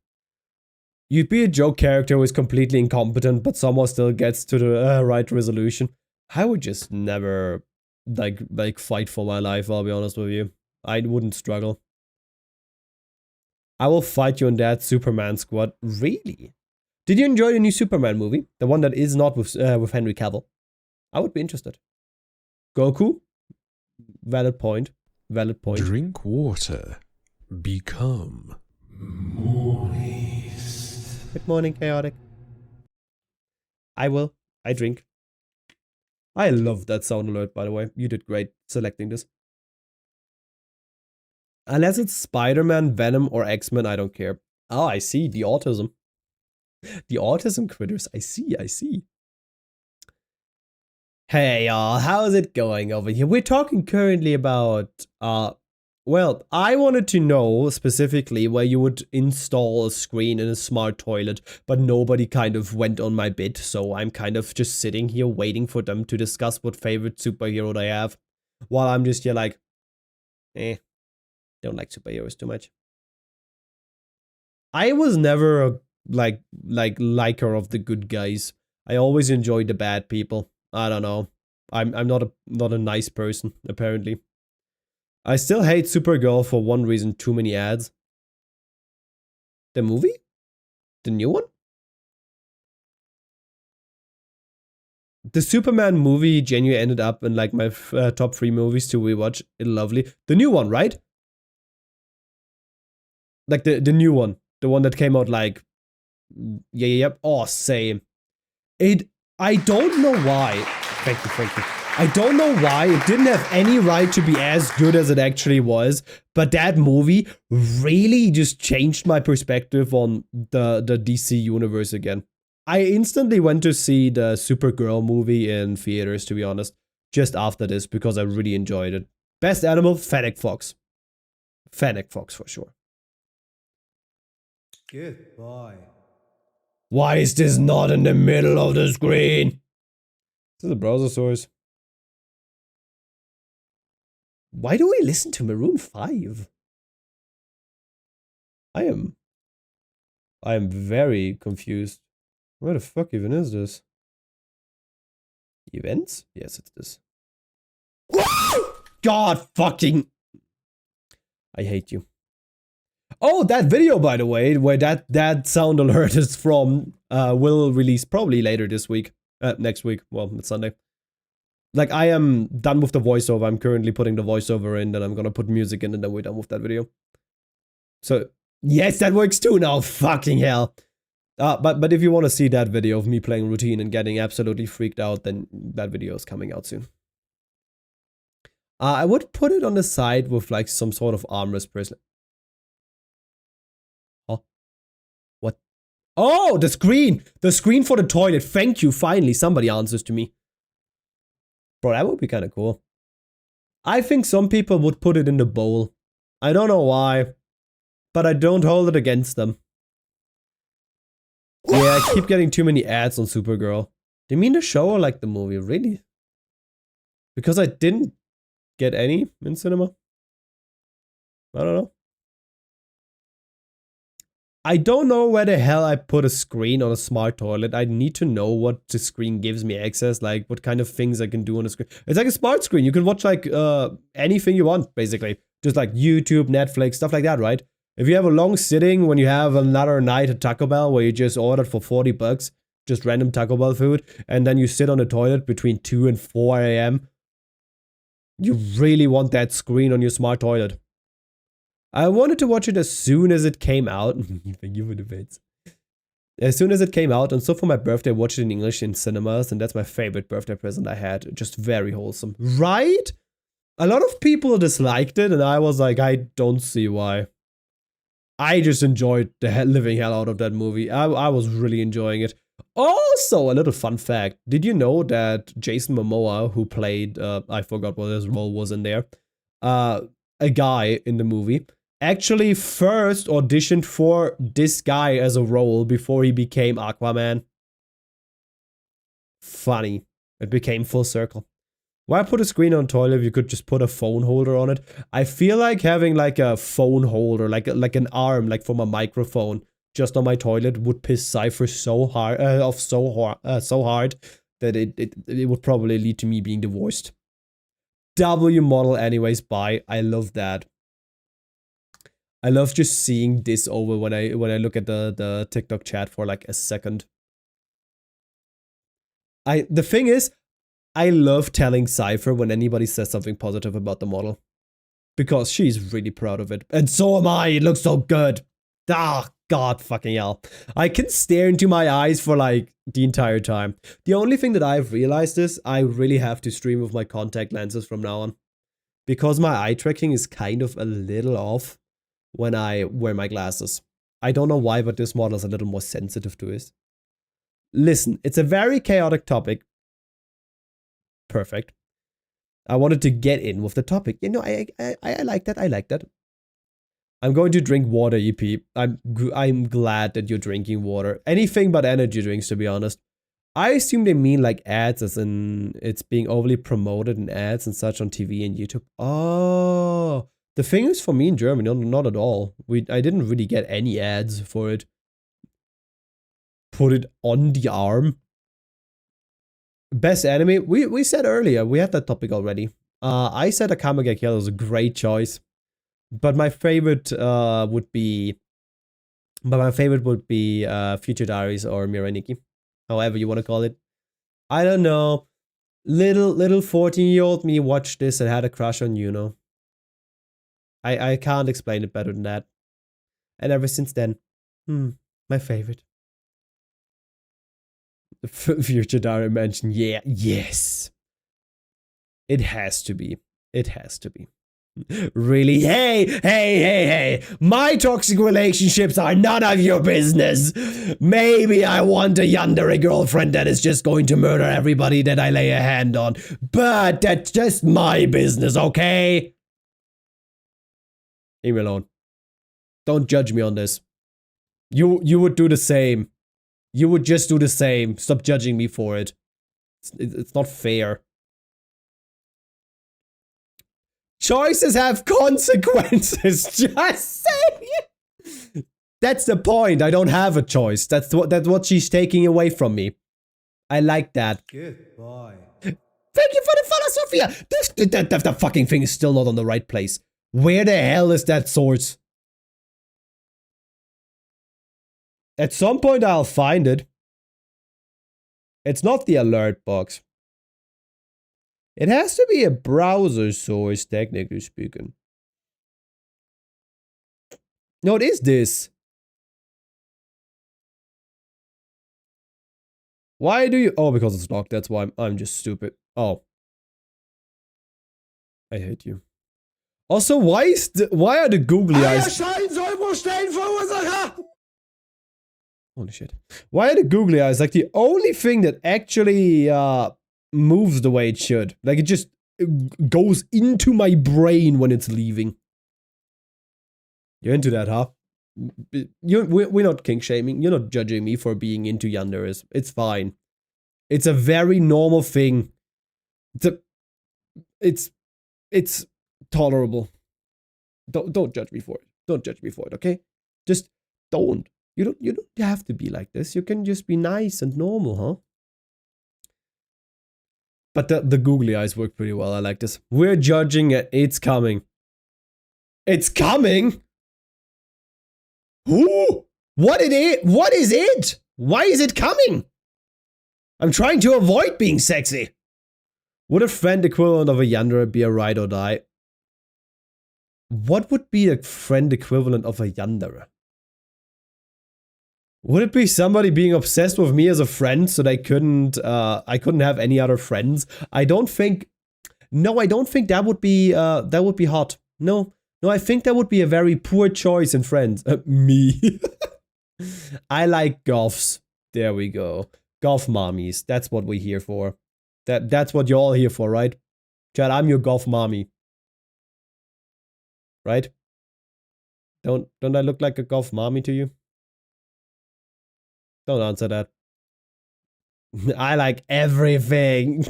You'd be a joke character who is completely incompetent, but somehow still gets to the right resolution. I would just never like fight for my life, I'll be honest with you. I wouldn't struggle. I will fight you in that Superman squad. Really? Did you enjoy the new Superman movie? The one that is not with Henry Cavill? I would be interested. Goku? Valid point. Valid point. Drink water. Become moist. Good morning, Chaotic. I will. I drink. I love that sound alert, by the way. You did great selecting this. Unless it's Spider-Man, Venom, or X-Men, I don't care. Oh, I see. The autism. The autism critters. I see, I see. Hey, y'all. How's it going over here? We're talking currently about, well, I wanted to know specifically where you would install a screen in a smart toilet, but nobody kind of went on my bit, so I'm kind of just sitting here waiting for them to discuss what favorite superhero they have, while I'm just here like, don't like superheroes too much. I was never a liker of the good guys. I always enjoyed the bad people. I don't know. I'm not a nice person, apparently. I still hate Supergirl for one reason: too many ads. The movie? The new one? The Superman movie genuinely ended up in like my top 3 movies to rewatch. It's lovely. The new one, right? Like the new one. The one that came out like... Yeah. Oh, same. I don't know why. Thank you. I don't know why it didn't have any right to be as good as it actually was, but that movie really just changed my perspective on the DC universe again. I instantly went to see the Supergirl movie in theaters, to be honest, just after this, because I really enjoyed it. Best animal, Fennec Fox. Fennec Fox for sure. Goodbye. Why is this not in the middle of the screen? This is a browser source. Why do we listen to Maroon 5? I am very confused. Where the fuck even is this? Events? Yes, it's this. God fucking... I hate you. Oh, that video, by the way, where that sound alert is from, will release probably later this week. Next week. Well, it's Sunday. Like, I am done with the voiceover. I'm currently putting the voiceover in, then I'm gonna put music in, and then we're done with that video. So, yes, that works too now. Fucking hell. But if you want to see that video of me playing Routine and getting absolutely freaked out, then that video is coming out soon. I would put it on the side with, like, some sort of armrest person. Oh. What? Oh, the screen! The screen for the toilet. Thank you, finally. Somebody answers to me. Bro, that would be kind of cool. I think some people would put it in the bowl. I don't know why, but I don't hold it against them. Yeah, I keep getting too many ads on Supergirl. Do you mean the show or like the movie? Really? Because I didn't get any in cinema? I don't know. I don't know where the hell I put a screen on a smart toilet. I need to know what the screen gives me access, like what kind of things I can do on a screen. It's like a smart screen. You can watch like anything you want, basically. Just like YouTube, Netflix, stuff like that, right? If you have a long sitting when you have another night at Taco Bell where you just ordered for $40, just random Taco Bell food, and then you sit on the toilet between 2 and 4 a.m., you really want that screen on your smart toilet. I wanted to watch it as soon as it came out. Thank you for the bits. As soon as it came out, and so for my birthday, I watched it in English in cinemas, and that's my favorite birthday present I had. Just very wholesome. Right? A lot of people disliked it, and I was like, I don't see why. I just enjoyed the living hell out of that movie. I was really enjoying it. Also, a little fun fact. Did you know that Jason Momoa, who played, I forgot what his role was in there, a guy in the movie, actually first auditioned for this guy as a role before he became Aquaman? Funny. It became full circle. Why put a screen on toilet if you could just put a phone holder on it? I feel like having like a phone holder, like an arm, like from a microphone, just on my toilet would piss Cypher so hard, so hard that it would probably lead to me being divorced. W model anyways, bye. I love that. I love just seeing this over when I look at the TikTok chat for like a second. The thing is, I love telling Cypher when anybody says something positive about the model. Because she's really proud of it. And so am I, it looks so good. Ah, God fucking hell. I can stare into my eyes for like the entire time. The only thing that I've realized is I really have to stream with my contact lenses from now on. Because my eye tracking is kind of a little off when I wear my glasses. I don't know why, but this model is a little more sensitive to it. Listen, it's a very chaotic topic. Perfect. I wanted to get in with the topic. You know, I like that. I like that. I'm going to drink water, EP. I'm glad that you're drinking water. Anything but energy drinks, to be honest. I assume they mean like ads, as in it's being overly promoted in ads and such on TV and YouTube. Oh, the thing is for me in Germany, not at all. I didn't really get any ads for it. Put it on the arm. Best anime? We said earlier, we had that topic already. I said Akame ga Kill was a great choice. But my favorite would be Future Diaries or Mirai Nikki. However you want to call it. I don't know. Little 14-year-old me watched this and had a crush on Yuno. I can't explain it better than that. And ever since then, my favorite. Future Diary mentioned, yeah, yes. It has to be. It has to be. Really? Hey. My toxic relationships are none of your business. Maybe I want a yandere girlfriend that is just going to murder everybody that I lay a hand on. But that's just my business, okay? Leave me alone. Don't judge me on this. You would do the same. You would just do the same. Stop judging me for it. It's not fair. Choices have consequences. Just say. That's the point. I don't have a choice. That's what she's taking away from me. I like that. Goodbye. Thank you for the follow, Sophia. The fucking thing is still not on the right place. Where the hell is that source? At some point I'll find it. It's not the alert box. It has to be a browser source, technically speaking. No, it is this. Why do you... Oh, because it's locked. That's why I'm just stupid. Oh. I hate you. Also, why are the googly eyes... Holy shit. Why are the googly eyes like the only thing that actually moves the way it should? Like it just goes into my brain when it's leaving. You're into that, huh? We're not kink shaming. You're not judging me for being into yanderes. It's fine. It's a very normal thing. It's tolerable. Don't judge me for it. Don't judge me for it, okay? Just don't. You don't have to be like this. You can just be nice and normal, huh? But the googly eyes work pretty well. I like this. We're judging it. It's coming. It's coming? Who? What it is? What is it? Why is it coming? I'm trying to avoid being sexy. Would a friend equivalent of a yandere be a ride or die? What would be a friend equivalent of a yandere? Would it be somebody being obsessed with me as a friend so they couldn't, I couldn't have any other friends? I don't think, no, I don't think that would be hot. No, I think that would be a very poor choice in friends. Me. I like goths. There we go. Goth mommies. That's what we're here for. That's what you're all here for, right? Chad, I'm your goth mommy. Right? Don't I look like a goth mommy to you? Don't answer that. I like everything.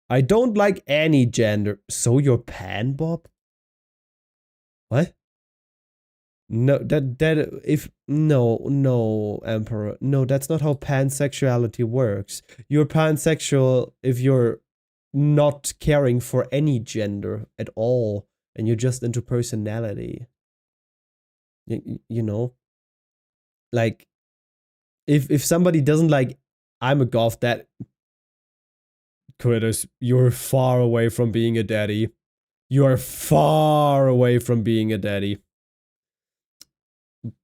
I don't like any gender. So you're pan, Bob? What? No, no, Emperor. No, that's not how pansexuality works. You're pansexual if you're not caring for any gender at all, and you're just into personality. You know? Like, if somebody doesn't like, I'm a goth, that critters, you're far away from being a daddy. You are far away from being a daddy.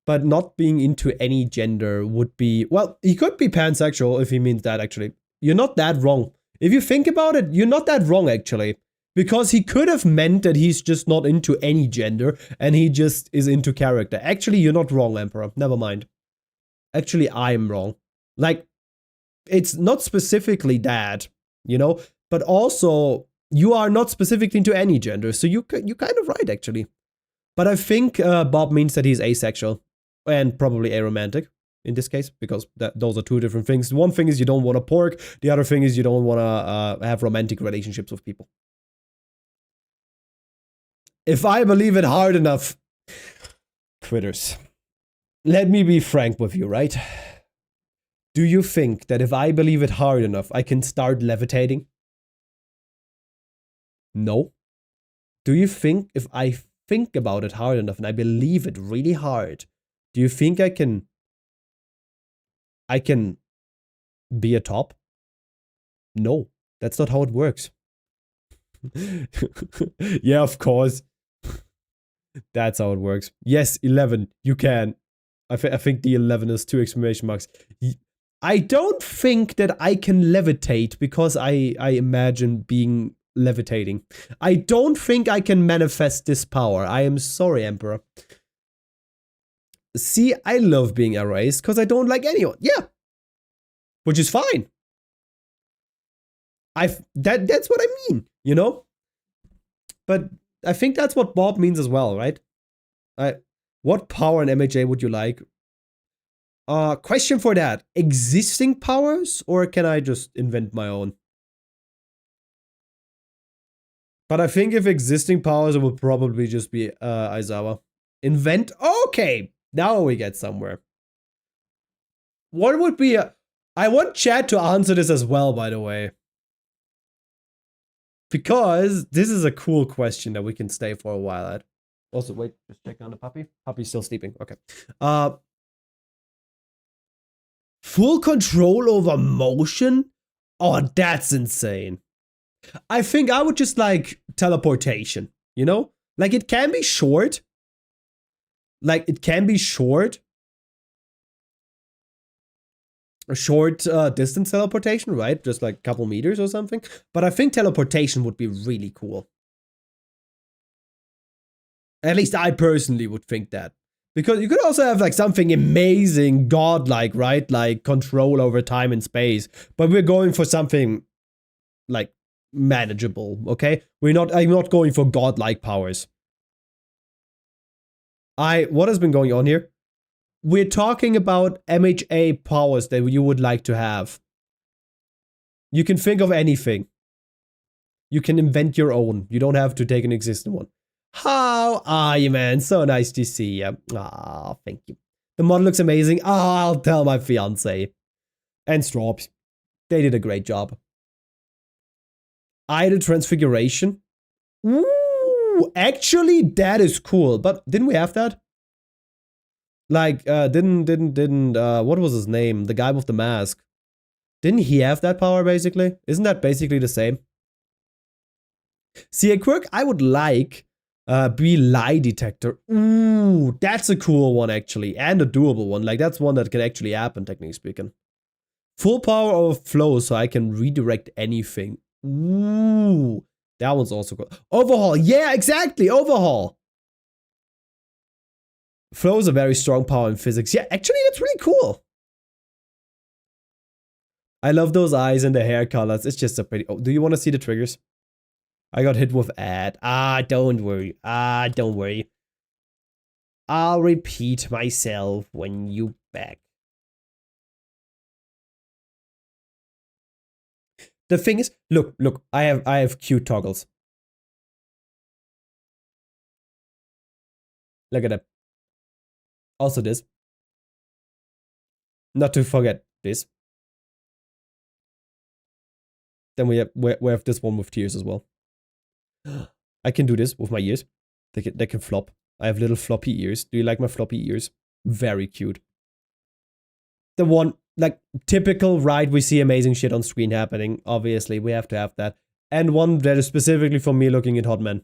But not being into any gender would be, well, he could be pansexual if he means that, actually. You're not that wrong. If you think about it, you're not that wrong, actually. Because he could have meant that he's just not into any gender and he just is into character. Actually, you're not wrong, Emperor. Never mind. Actually, I'm wrong. Like, it's not specifically that, you know? But also, you are not specifically into any gender. So you're kind of right, actually. But I think Bob means that he's asexual and probably aromantic in this case, because those are two different things. One thing is you don't want to pork. The other thing is you don't want to have romantic relationships with people. If I believe it hard enough, critters, let me be frank with you, right? Do you think that if I believe it hard enough, I can start levitating? No. Do you think if I think about it hard enough and I believe it really hard, do you think I can be a top? No, that's not how it works. Yeah, of course. That's how it works. Yes, 11, you can. I think the 11 is 2 exclamation marks. I don't think that I can levitate because I imagine being levitating. I don't think I can manifest this power. I am sorry, Emperor. See, I love being erased because I don't like anyone. Yeah. Which is fine. That's what I mean, you know? But I think that's what Bob means as well, right? What power in MHA would you like? Question for that. Existing powers, or can I just invent my own? But I think if existing powers, it would probably just be Aizawa. Invent? Okay, now we get somewhere. What would be I want chat to answer this as well, by the way. Because this is a cool question that we can stay for a while at. Also, wait, just check on the puppy. Puppy's still sleeping. Okay. Full control over motion? Oh, that's insane. I think I would just like teleportation, you know? Like, it can be short. Like, it can be short. A short distance teleportation, right? Just like a couple meters or something. But I think teleportation would be really cool. At least I personally would think that. Because you could also have like something amazing, godlike, right? Like control over time and space. But we're going for something like manageable, okay? I'm not going for godlike powers. What has been going on here? We're talking about MHA powers that you would like to have. You can think of anything. You can invent your own. You don't have to take an existing one. How are you, man? So nice to see you. Ah, thank you. The model looks amazing. Ah, I'll tell my fiance. And Straubs. They did a great job. Idle transfiguration. Ooh. Ooh, actually, that is cool. But didn't we have that? Like, what was his name? The guy with the mask. Didn't he have that power, basically? Isn't that basically the same? See, a quirk I would like be lie detector. Ooh, that's a cool one, actually. And a doable one. Like, that's one that can actually happen, technically speaking. Full power over flow, so I can redirect anything. Ooh, that one's also cool. Overhaul. Yeah, exactly. Overhaul. Flow is a very strong power in physics. Yeah, actually, that's really cool. I love those eyes and the hair colors. It's just a pretty. Oh, do you want to see the triggers? I got hit with ad. Don't worry. Don't worry. I'll repeat myself when you back. The thing is, look, I have cute toggles. Look at that. Also this. Not to forget this. Then we have this one with tears as well. I can do this with my ears. They can flop. I have little floppy ears. Do you like my floppy ears? Very cute. The one, like, typical, right? We see amazing shit on screen happening. Obviously, we have to have that. And one that is specifically for me looking at hot men.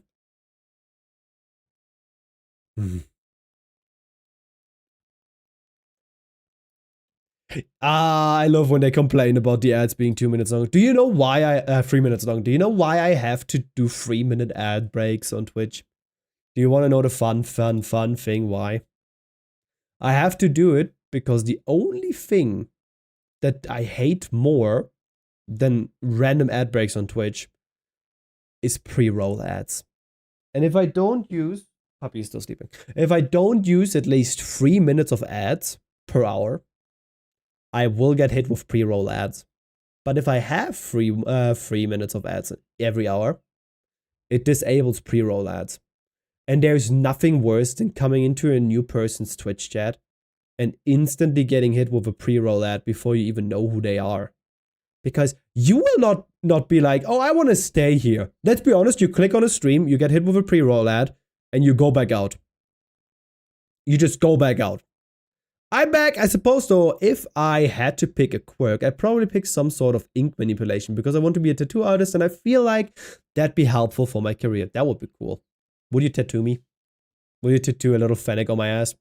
I love when they complain about the ads being 2 minutes long. Do you know why 3 minutes long? Do you know why I have to do 3-minute ad breaks on Twitch? Do you want to know the fun thing why? I have to do it because the only thing that I hate more than random ad breaks on Twitch is pre-roll ads. And if I don't use, puppy is still sleeping. If I don't use at least 3 minutes of ads per hour, I will get hit with pre-roll ads. But if I have 3 minutes of ads every hour, it disables pre-roll ads. And there's nothing worse than coming into a new person's Twitch chat and instantly getting hit with a pre-roll ad before you even know who they are. Because you will not be like, oh, I want to stay here. Let's be honest, you click on a stream, you get hit with a pre-roll ad, and you go back out. You just go back out. I'm back. I suppose, though, if I had to pick a quirk, I'd probably pick some sort of ink manipulation because I want to be a tattoo artist and I feel like that'd be helpful for my career. That would be cool. Would you tattoo me? Would you tattoo a little fennec on my ass?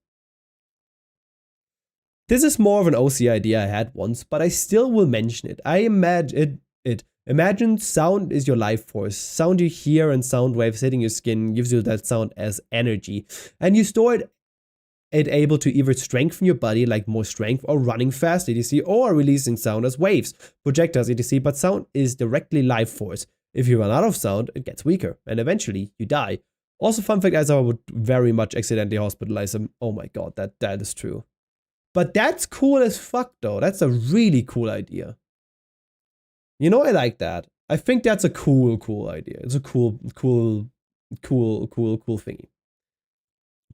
This is more of an OC idea I had once, but I still will mention it. I imagine it. Imagine sound is your life force. Sound you hear and sound waves hitting your skin gives you that sound as energy. And you store it able to either strengthen your body, like more strength, or running fast, etc., or releasing sound as waves, projectiles, etc., but sound is directly life force. If you run out of sound, it gets weaker, and eventually you die. Also, fun fact, as I would very much accidentally hospitalize them. Oh my god, that is true. But that's cool as fuck, though. That's a really cool idea. You know, I like that. I think that's a cool idea. It's a cool thingy.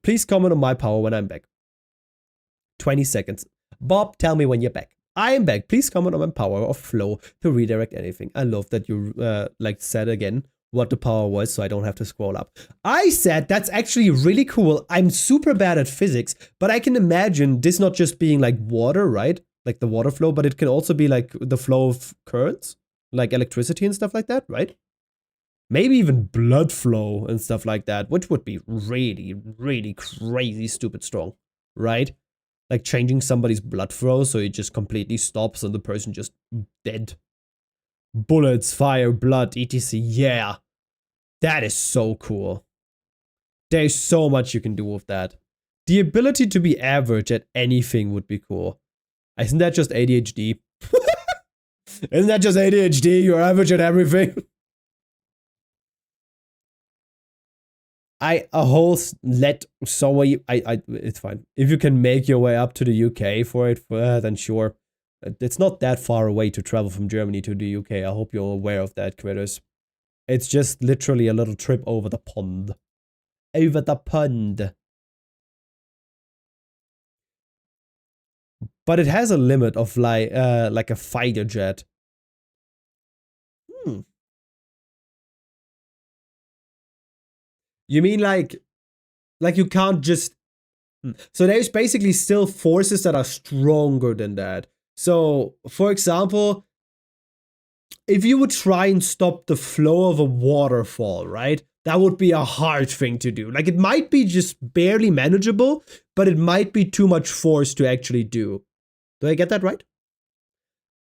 Please comment on my power when I'm back. 20 seconds. Bob, tell me when you're back. I am back. Please comment on my power of flow to redirect anything. I love that you said again what the power was so I don't have to scroll up. I said that's actually really cool. I'm super bad at physics, but I can imagine this not just being like water, right? Like the water flow, but it can also be like the flow of currents, like electricity and stuff like that, right? Maybe even blood flow and stuff like that, which would be really, really crazy stupid strong, right? Like changing somebody's blood flow so it just completely stops and the person just dead. Bullets, fire, blood, etc. Yeah. That is so cool. There's so much you can do with that. The ability to be average at anything would be cool. Isn't that just ADHD? Isn't that just ADHD? You're average at everything. It's fine. If you can make your way up to the UK for it, then sure. It's not that far away to travel from Germany to the UK. I hope you're aware of that, critters. It's just literally a little trip over the pond. Over the pond. But it has a limit of like a fighter jet. You mean like you can't just... So there's basically still forces that are stronger than that. So, for example, if you would try and stop the flow of a waterfall, right? That would be a hard thing to do. Like, it might be just barely manageable, but it might be too much force to actually do. Do I get that right?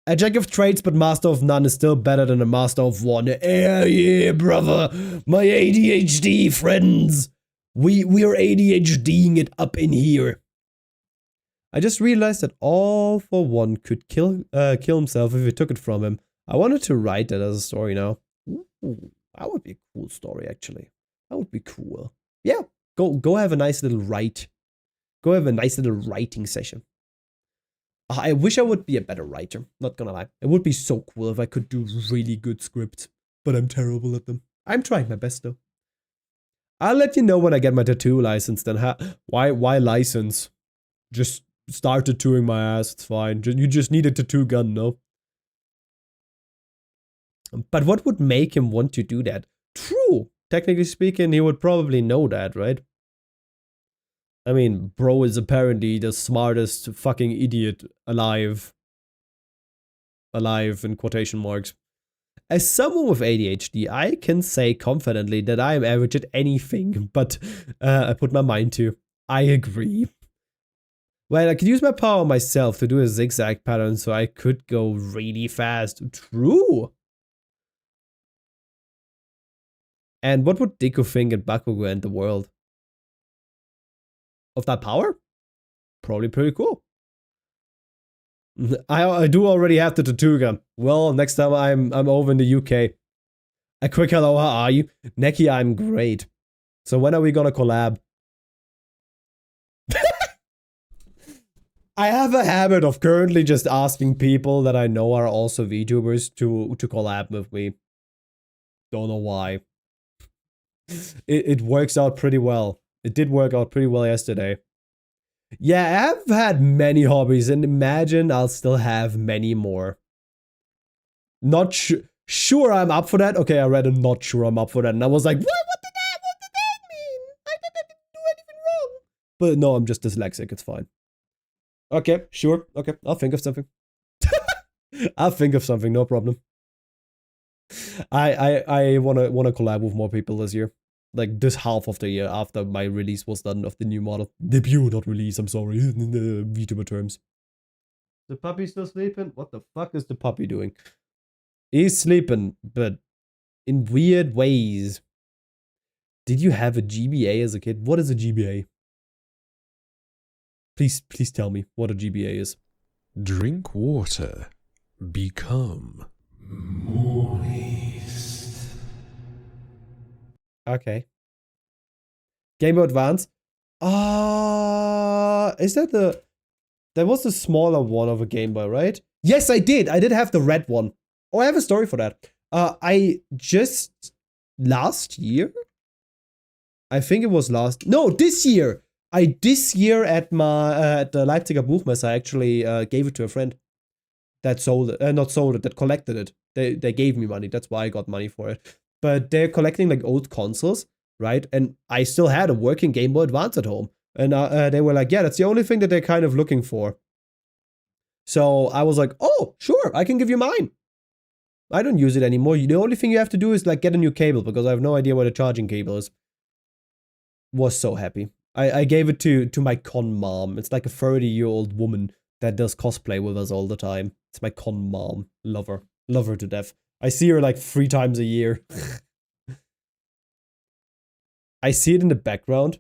A jack of trades but master of none is still better than a master of one. Yeah, brother. My ADHD friends. We're ADHDing it up in here. I just realized that All for One could kill himself if we took it from him. I wanted to write that as a story now. Ooh, that would be a cool story, actually. That would be cool. Yeah, go have a nice little write. Go have a nice little writing session. I wish I would be a better writer, not gonna lie. It would be so cool if I could do really good scripts, but I'm terrible at them. I'm trying my best, though. I'll let you know when I get my tattoo license then. Why license? Just start tattooing my ass, it's fine. You just need a tattoo gun, no? But what would make him want to do that? True. Technically speaking, he would probably know that, right? I mean, bro is apparently the smartest fucking idiot alive. Alive in quotation marks. As someone with ADHD, I can say confidently that I am average at anything, but I put my mind to. I agree. Well, I could use my power myself to do a zigzag pattern so I could go really fast. True. And what would Deku think in Bakugo and the world? Of that power? Probably pretty cool. I do already have the tattoo gun. Well, next time I'm over in the UK. A quick hello, how are you? Neki, I'm great. So when are we gonna collab? I have a habit of currently just asking people that I know are also VTubers to collab with me. Don't know why. It works out pretty well. It did work out pretty well yesterday. Yeah, I've had many hobbies, and imagine I'll still have many more. Not sure I'm up for that. Okay, I read a not sure I'm up for that, and I was like, what did that mean? I didn't do anything wrong. But no, I'm just dyslexic, it's fine. Okay, sure. Okay, I'll think of something. I'll think of something, no problem. I wanna collab with more people this year. Like this half of the year after my release was done of the new model. Debut, not release, I'm sorry. In the VTuber terms. The puppy still sleeping? What the fuck is the puppy doing? He's sleeping, but in weird ways. Did you have a GBA as a kid? What is a GBA? Please tell me what a GBA is. Drink water. Become moist. Okay. Game Boy Advance. Is that the... There was the smaller one of a Game Boy, right? Yes, I did. I did have the red one. Oh, I have a story for that. I just... Last year? I think it was last... No, this year! This year at my... at the Leipziger Buchmesse, I actually gave it to a friend. That sold it. Not sold it, that collected it. They gave me money. That's why I got money for it. But they're collecting like old consoles, right? And I still had a working Game Boy Advance at home. And they were like, yeah, that's the only thing that they're kind of looking for. So I was like, oh, sure, I can give you mine. I don't use it anymore. The only thing you have to do is like get a new cable because I have no idea where the charging cable is. Was so happy. I gave it to my con mom. It's like a 30-year-old woman that does cosplay with us all the time. It's my con mom. Love her. Love her to death. I see her like 3 times a year. I see it in the background.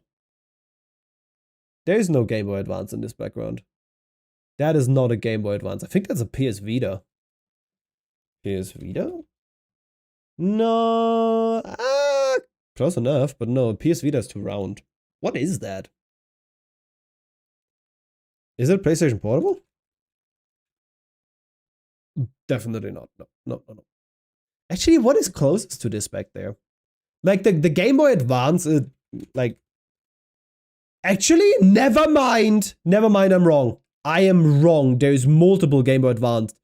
There is no Game Boy Advance in this background. That is not a Game Boy Advance. I think that's a PS Vita. PS Vita? No. Close enough, but no. PS Vita is too round. What is that? Is it PlayStation Portable? Definitely not. No. Actually, what is closest to this back there? Like the Game Boy Advance, like... Actually, never mind. Never mind, I'm wrong. I am wrong. There's multiple Game Boy Advance.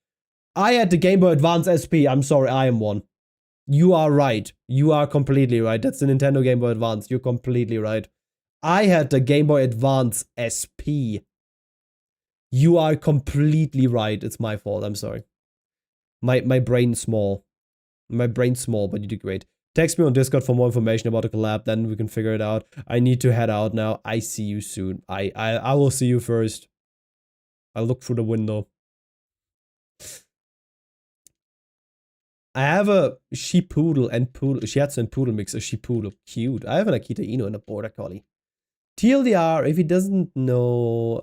I had the Game Boy Advance SP. I'm sorry, I am one. You are right. You are completely right. That's the Nintendo Game Boy Advance. You're completely right. I had the Game Boy Advance SP. You are completely right. It's my fault. I'm sorry. My brain's small. My brain's small, but you do great. Text me on Discord for more information about the collab, then we can figure it out. I need to head out now. I see you soon. I will see you first. I'll look through the window. I have a sheepoodle and poodle, shiatsu and poodle mix, a sheepoodle. Cute. I have an Akita Inu and a border collie. TLDR, if he doesn't know,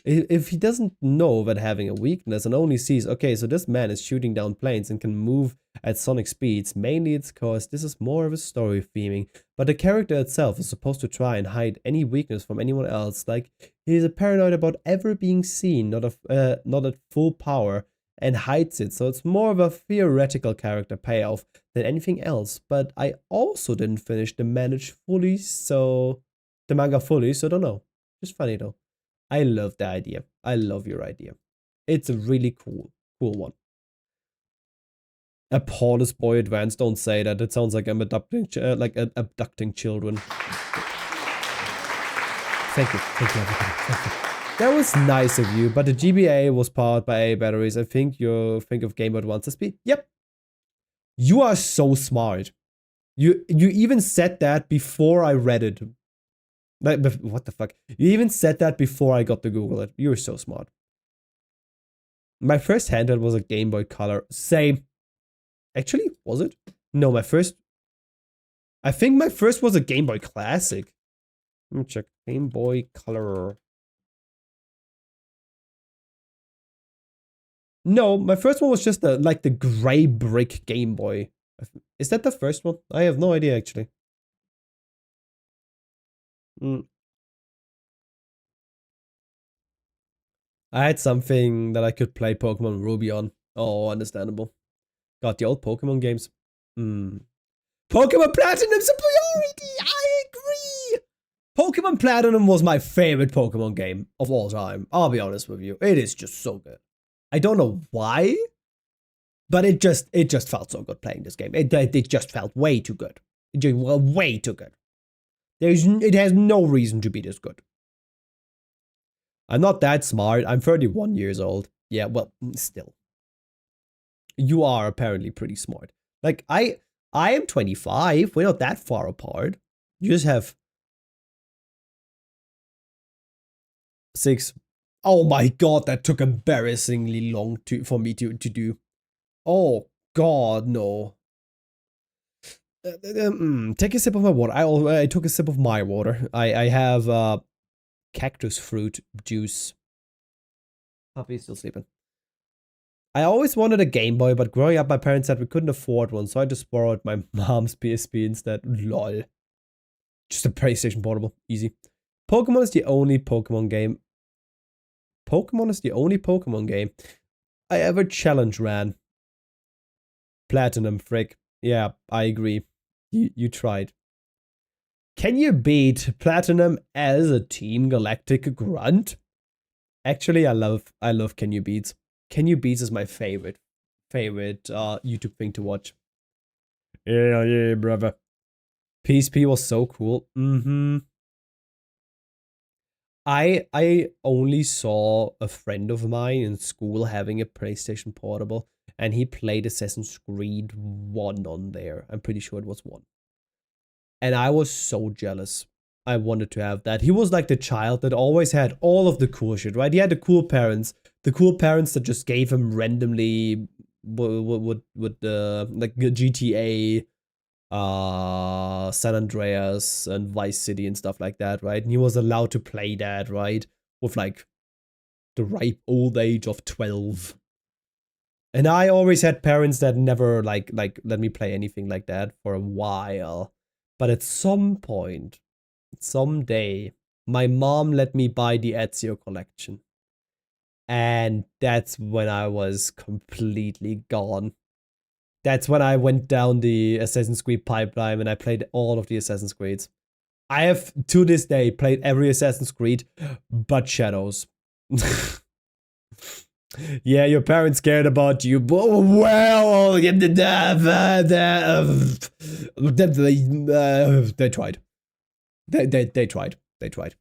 if he doesn't know that having a weakness and only sees, okay, so this man is shooting down planes and can move at sonic speeds, mainly it's because this is more of a story theming, but the character itself is supposed to try and hide any weakness from anyone else, like he is paranoid about ever being seen, not at full power, and hides it, so it's more of a theoretical character payoff than anything else, but I also didn't finish the manga fully, so don't know. Just funny though. I love the idea. I love your idea. It's a really cool one. A Paulus boy advance, don't say that. It sounds like I'm abducting children. Thank you, everybody. Thank you. That was nice of you, but the GBA was powered by A batteries. I think you think of Game Boy Advance SP. Yep. You are so smart. You even said that before I read it. Like, what the fuck? You even said that before I got to Google it. You're so smart. My first handheld was a Game Boy Color. Same. Actually, was it? No, I think my first was a Game Boy Classic. Let me check. Game Boy Color. No, my first one was just the gray brick Game Boy. Is that the first one? I have no idea, actually. I had something that I could play Pokemon Ruby on. Oh, understandable. God, the old Pokemon games. Pokemon Platinum Superiority! I agree! Pokemon Platinum was my favorite Pokemon game of all time. I'll be honest with you. It is just so good. I don't know why, but it just felt so good playing this game. It just felt way too good. Way too good. It has no reason to be this good. I'm not that smart. I'm 31 years old. Yeah, well, still. You are apparently pretty smart. Like, I am 25. We're not that far apart. You just have 6. Oh my god, that took embarrassingly long for me to do. Oh god, no. Take a sip of my water. I took a sip of my water. I have cactus fruit juice. Puppy's still sleeping. I always wanted a Game Boy, but growing up my parents said we couldn't afford one, so I just borrowed my mom's PSP instead. Lol. Just a PlayStation Portable. Easy. Pokemon is the only Pokemon game I ever challenge ran. Platinum, frick. Yeah, I agree. You tried. Can you beat Platinum as a Team Galactic grunt? Actually, I love Can You Beats. Can You Beats is my favorite YouTube thing to watch. Yeah, brother. PSP was so cool. I only saw a friend of mine in school having a PlayStation Portable, and he played Assassin's Creed 1 on there. I'm pretty sure it was 1. And I was so jealous. I wanted to have that. He was like the child that always had all of the cool shit, right? He had the cool parents that just gave him randomly with like GTA, San Andreas and Vice City and stuff like that, right? And he was allowed to play that, right? With like the ripe old age of 12. And I always had parents that never like let me play anything like that for a while. But at some point, someday, my mom let me buy the Ezio collection. And that's when I was completely gone. That's when I went down the Assassin's Creed pipeline and I played all of the Assassin's Creeds. I have, to this day, played every Assassin's Creed but Shadows. Yeah, your parents cared about you. Well, they tried. They tried. They tried.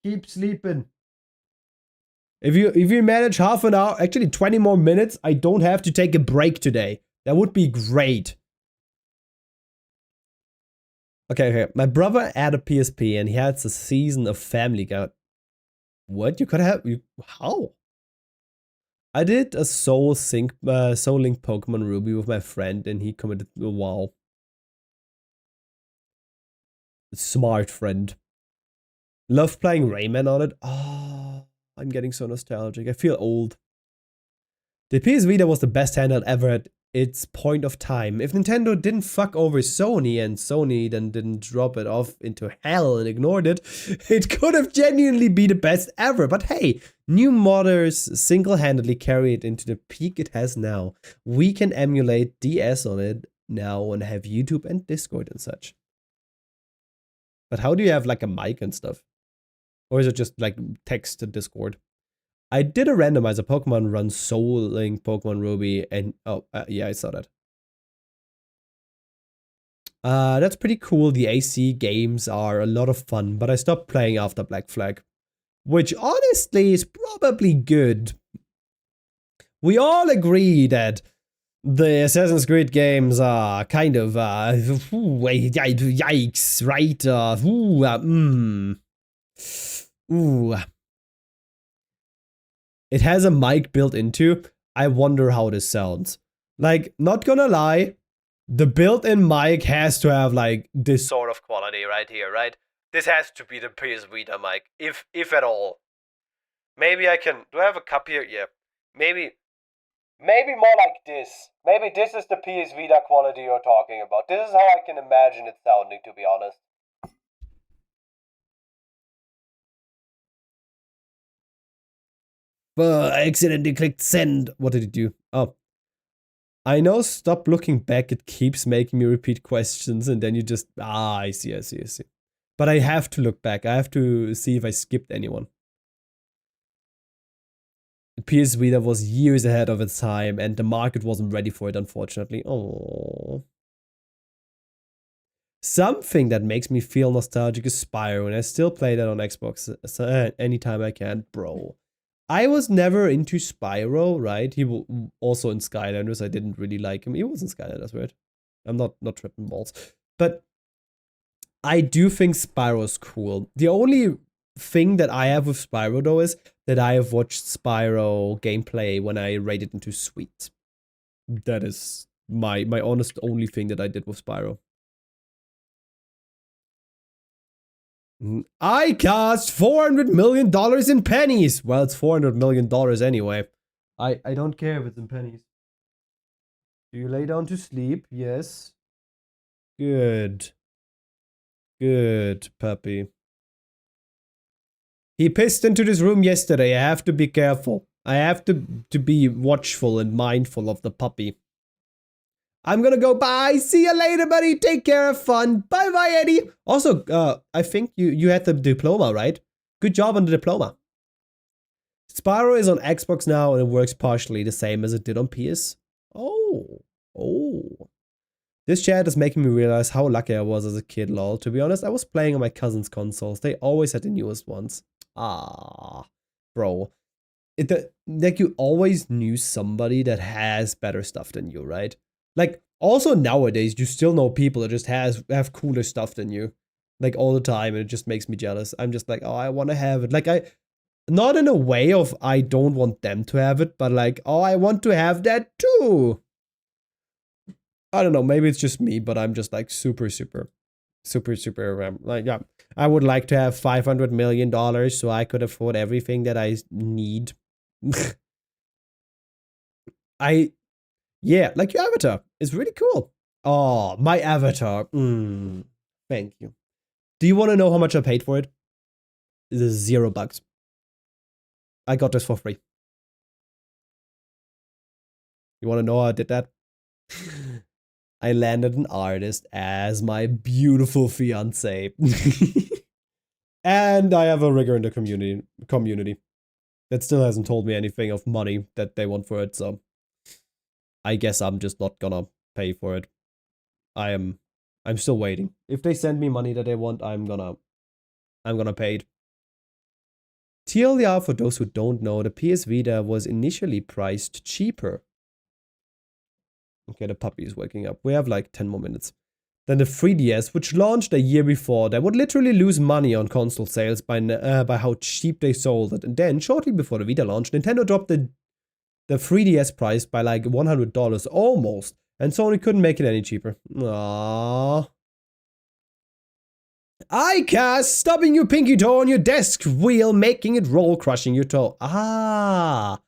Keep sleeping. If you manage half an hour, actually 20 more minutes, I don't have to take a break today. That would be great. Okay. My brother had a PSP and he had a season of Family Guy. What? You could have how? I did a Soul Link Pokemon Ruby with my friend and he committed wow. Smart friend. Love playing Rayman on it. Oh, I'm getting so nostalgic. I feel old. The PS Vita was the best handheld ever at its point of time. If Nintendo didn't fuck over Sony and Sony then didn't drop it off into hell and ignored it, it could have genuinely been the best ever. But hey, new modders single-handedly carry it into the peak it has now. We can emulate DS on it now and have YouTube and Discord and such. But how do you have like a mic and stuff? Or is it just like text to Discord? I did a randomizer Pokemon Run Soul Link Pokemon Ruby and yeah, I saw that. That's pretty cool. The AC games are a lot of fun, but I stopped playing after Black Flag, which honestly is probably good. We all agree that the Assassin's Creed games are kind of yikes, right? It has a mic built into. I wonder how this sounds. Like, not gonna lie, the built-in mic has to have like this sort of quality right here, right? This has to be the PS Vita mic, if at all. Maybe I can. Do I have a cup here? Yeah. Maybe more like this. Maybe this is the PS Vita quality you're talking about. This is how I can imagine it sounding, to be honest. I accidentally clicked send. What did it do? Oh. I know, stop looking back. It keeps making me repeat questions and then you just... I see. But I have to look back. I have to see if I skipped anyone. PS Vita was years ahead of its time and the market wasn't ready for it, unfortunately. Oh. Something that makes me feel nostalgic is Spyro, and I still play that on Xbox anytime I can. Bro, I was never into Spyro, right? He was also in Skylanders. I didn't really like him. He was in Skylanders, right? I'm not tripping balls. But I do think Spyro is cool. The only thing that I have with Spyro, though, is that I have watched Spyro gameplay when I raided into Sweet. That is my honest only thing that I did with Spyro. I cost $400 million in pennies. Well, it's $400 million anyway. I don't care if it's in pennies. Do you lay down to sleep? Yes. Good. Good, puppy. He pissed into this room yesterday. I have to be careful. I have to be watchful and mindful of the puppy. I'm gonna go. Bye. See you later, buddy. Take care. Have fun. Bye, Eddie. Also, I think you had the diploma, right? Good job on the diploma. Spyro is on Xbox now, and it works partially the same as it did on PS. Oh. This chat is making me realize how lucky I was as a kid, lol. To be honest, I was playing on my cousin's consoles. They always had the newest ones. Ah, bro. Like, you always knew somebody that has better stuff than you, right? Like, also nowadays, you still know people that just have cooler stuff than you. Like, all the time, and it just makes me jealous. I'm just like, oh, I want to have it. Like, not in a way of I don't want them to have it, but like, oh, I want to have that too. I don't know, maybe it's just me, but I'm just like super, like, yeah. I would like to have $500 million so I could afford everything that I need. Yeah, like your avatar. It's really cool. Oh, my avatar. Thank you. Do you want to know how much I paid for it? It is $0. I got this for free. You want to know how I did that? I landed an artist as my beautiful fiance. And I have a rigger in the community that still hasn't told me anything of money that they want for it, so I guess I'm just not gonna pay for it. I'm still waiting. If they send me money that they want, I'm gonna pay it. TLDR, for those who don't know, the PS Vita was initially priced cheaper. Okay, the puppy is waking up. We have like 10 more minutes. Than the 3DS, which launched a year before, that would literally lose money on console sales by how cheap they sold it. And then, shortly before the Vita launched, Nintendo dropped the 3DS price by like $100 almost, and Sony couldn't make it any cheaper. Aww. iCast, stubbing your pinky toe on your desk wheel, making it roll, crushing your toe. Ah.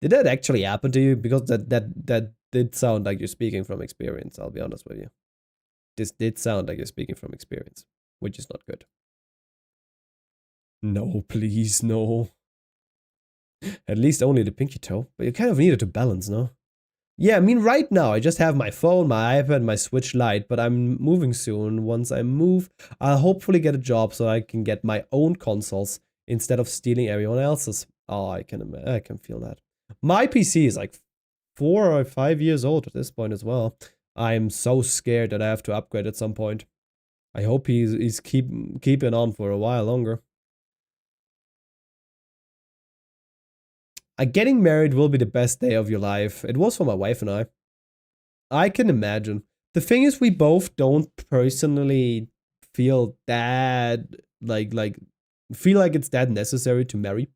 Did that actually happen to you? Because that did sound like you're speaking from experience, I'll be honest with you. This did sound like you're speaking from experience, which is not good. No, please, no. At least only the pinky toe, but you kind of need it to balance, no? Yeah, I mean, right now, I just have my phone, my iPad, my Switch Lite, but I'm moving soon. Once I move, I'll hopefully get a job so I can get my own consoles instead of stealing everyone else's. Oh, I can feel that. My PC is like 4 or 5 years old at this point as well. I'm so scared that I have to upgrade at some point. I hope he's keeping on for a while longer. Getting married will be the best day of your life. It was for my wife and I. I can imagine. The thing is, we both don't personally feel that feel like it's that necessary to marry.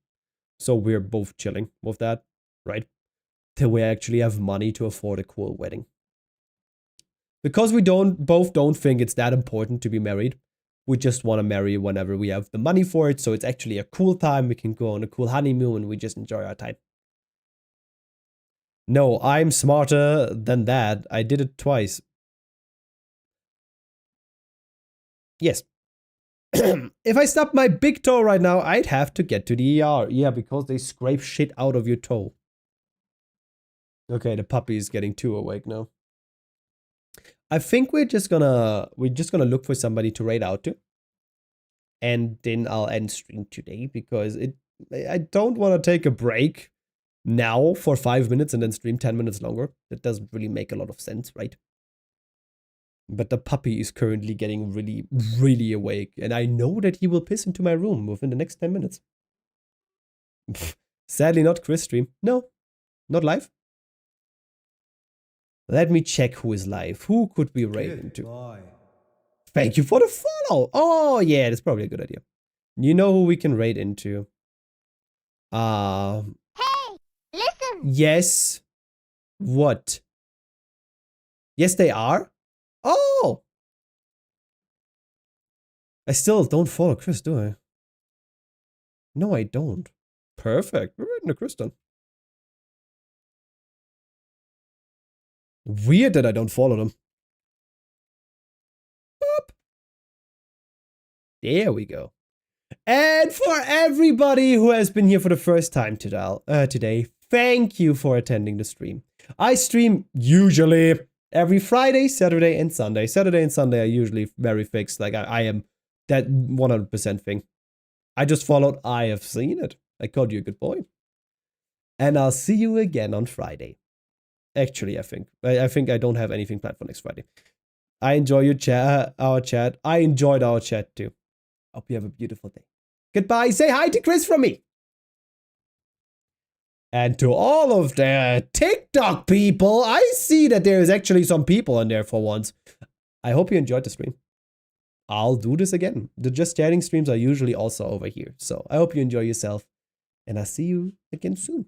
So we're both chilling with that, right? Till we actually have money to afford a cool wedding. Because we both don't think it's that important to be married. We just want to marry whenever we have the money for it, so it's actually a cool time. We can go on a cool honeymoon and we just enjoy our time. No, I'm smarter than that. I did it twice. Yes. If I stub my big toe right now, I'd have to get to the ER. Yeah, because they scrape shit out of your toe. Okay, the puppy is getting too awake now. I think we're just gonna look for somebody to raid out to. And then I'll end stream today because I don't want to take a break now for 5 minutes and then stream 10 minutes longer. That doesn't really make a lot of sense, right? But the puppy is currently getting really, really awake, and I know that he will piss into my room within the next 10 minutes. Sadly, not Chris stream. No, not live. Let me check who is live. Who could we raid into? Thank you for the follow. Oh, yeah, that's probably a good idea. You know who we can raid into? Hey, listen. Yes. What? Yes, they are? Oh! I still don't follow Chris, do I? No, I don't. Perfect. We're raiding to Chris then. Weird that I don't follow them. Boop. There we go. And for everybody who has been here for the first time today, thank you for attending the stream. I stream usually every Friday, Saturday, and Sunday. Saturday and Sunday are usually very fixed. Like I am that 100% thing. I just followed. I have seen it. I called you a good boy. And I'll see you again on Friday. Actually, I think I don't have anything planned for next Friday. I enjoy your chat, our chat. I enjoyed our chat too. Hope you have a beautiful day. Goodbye. Say hi to Chris from me. And to all of the TikTok people, I see that there is actually some people in there for once. I hope you enjoyed the stream. I'll do this again. The Just Chatting streams are usually also over here. So I hope you enjoy yourself. And I'll see you again soon.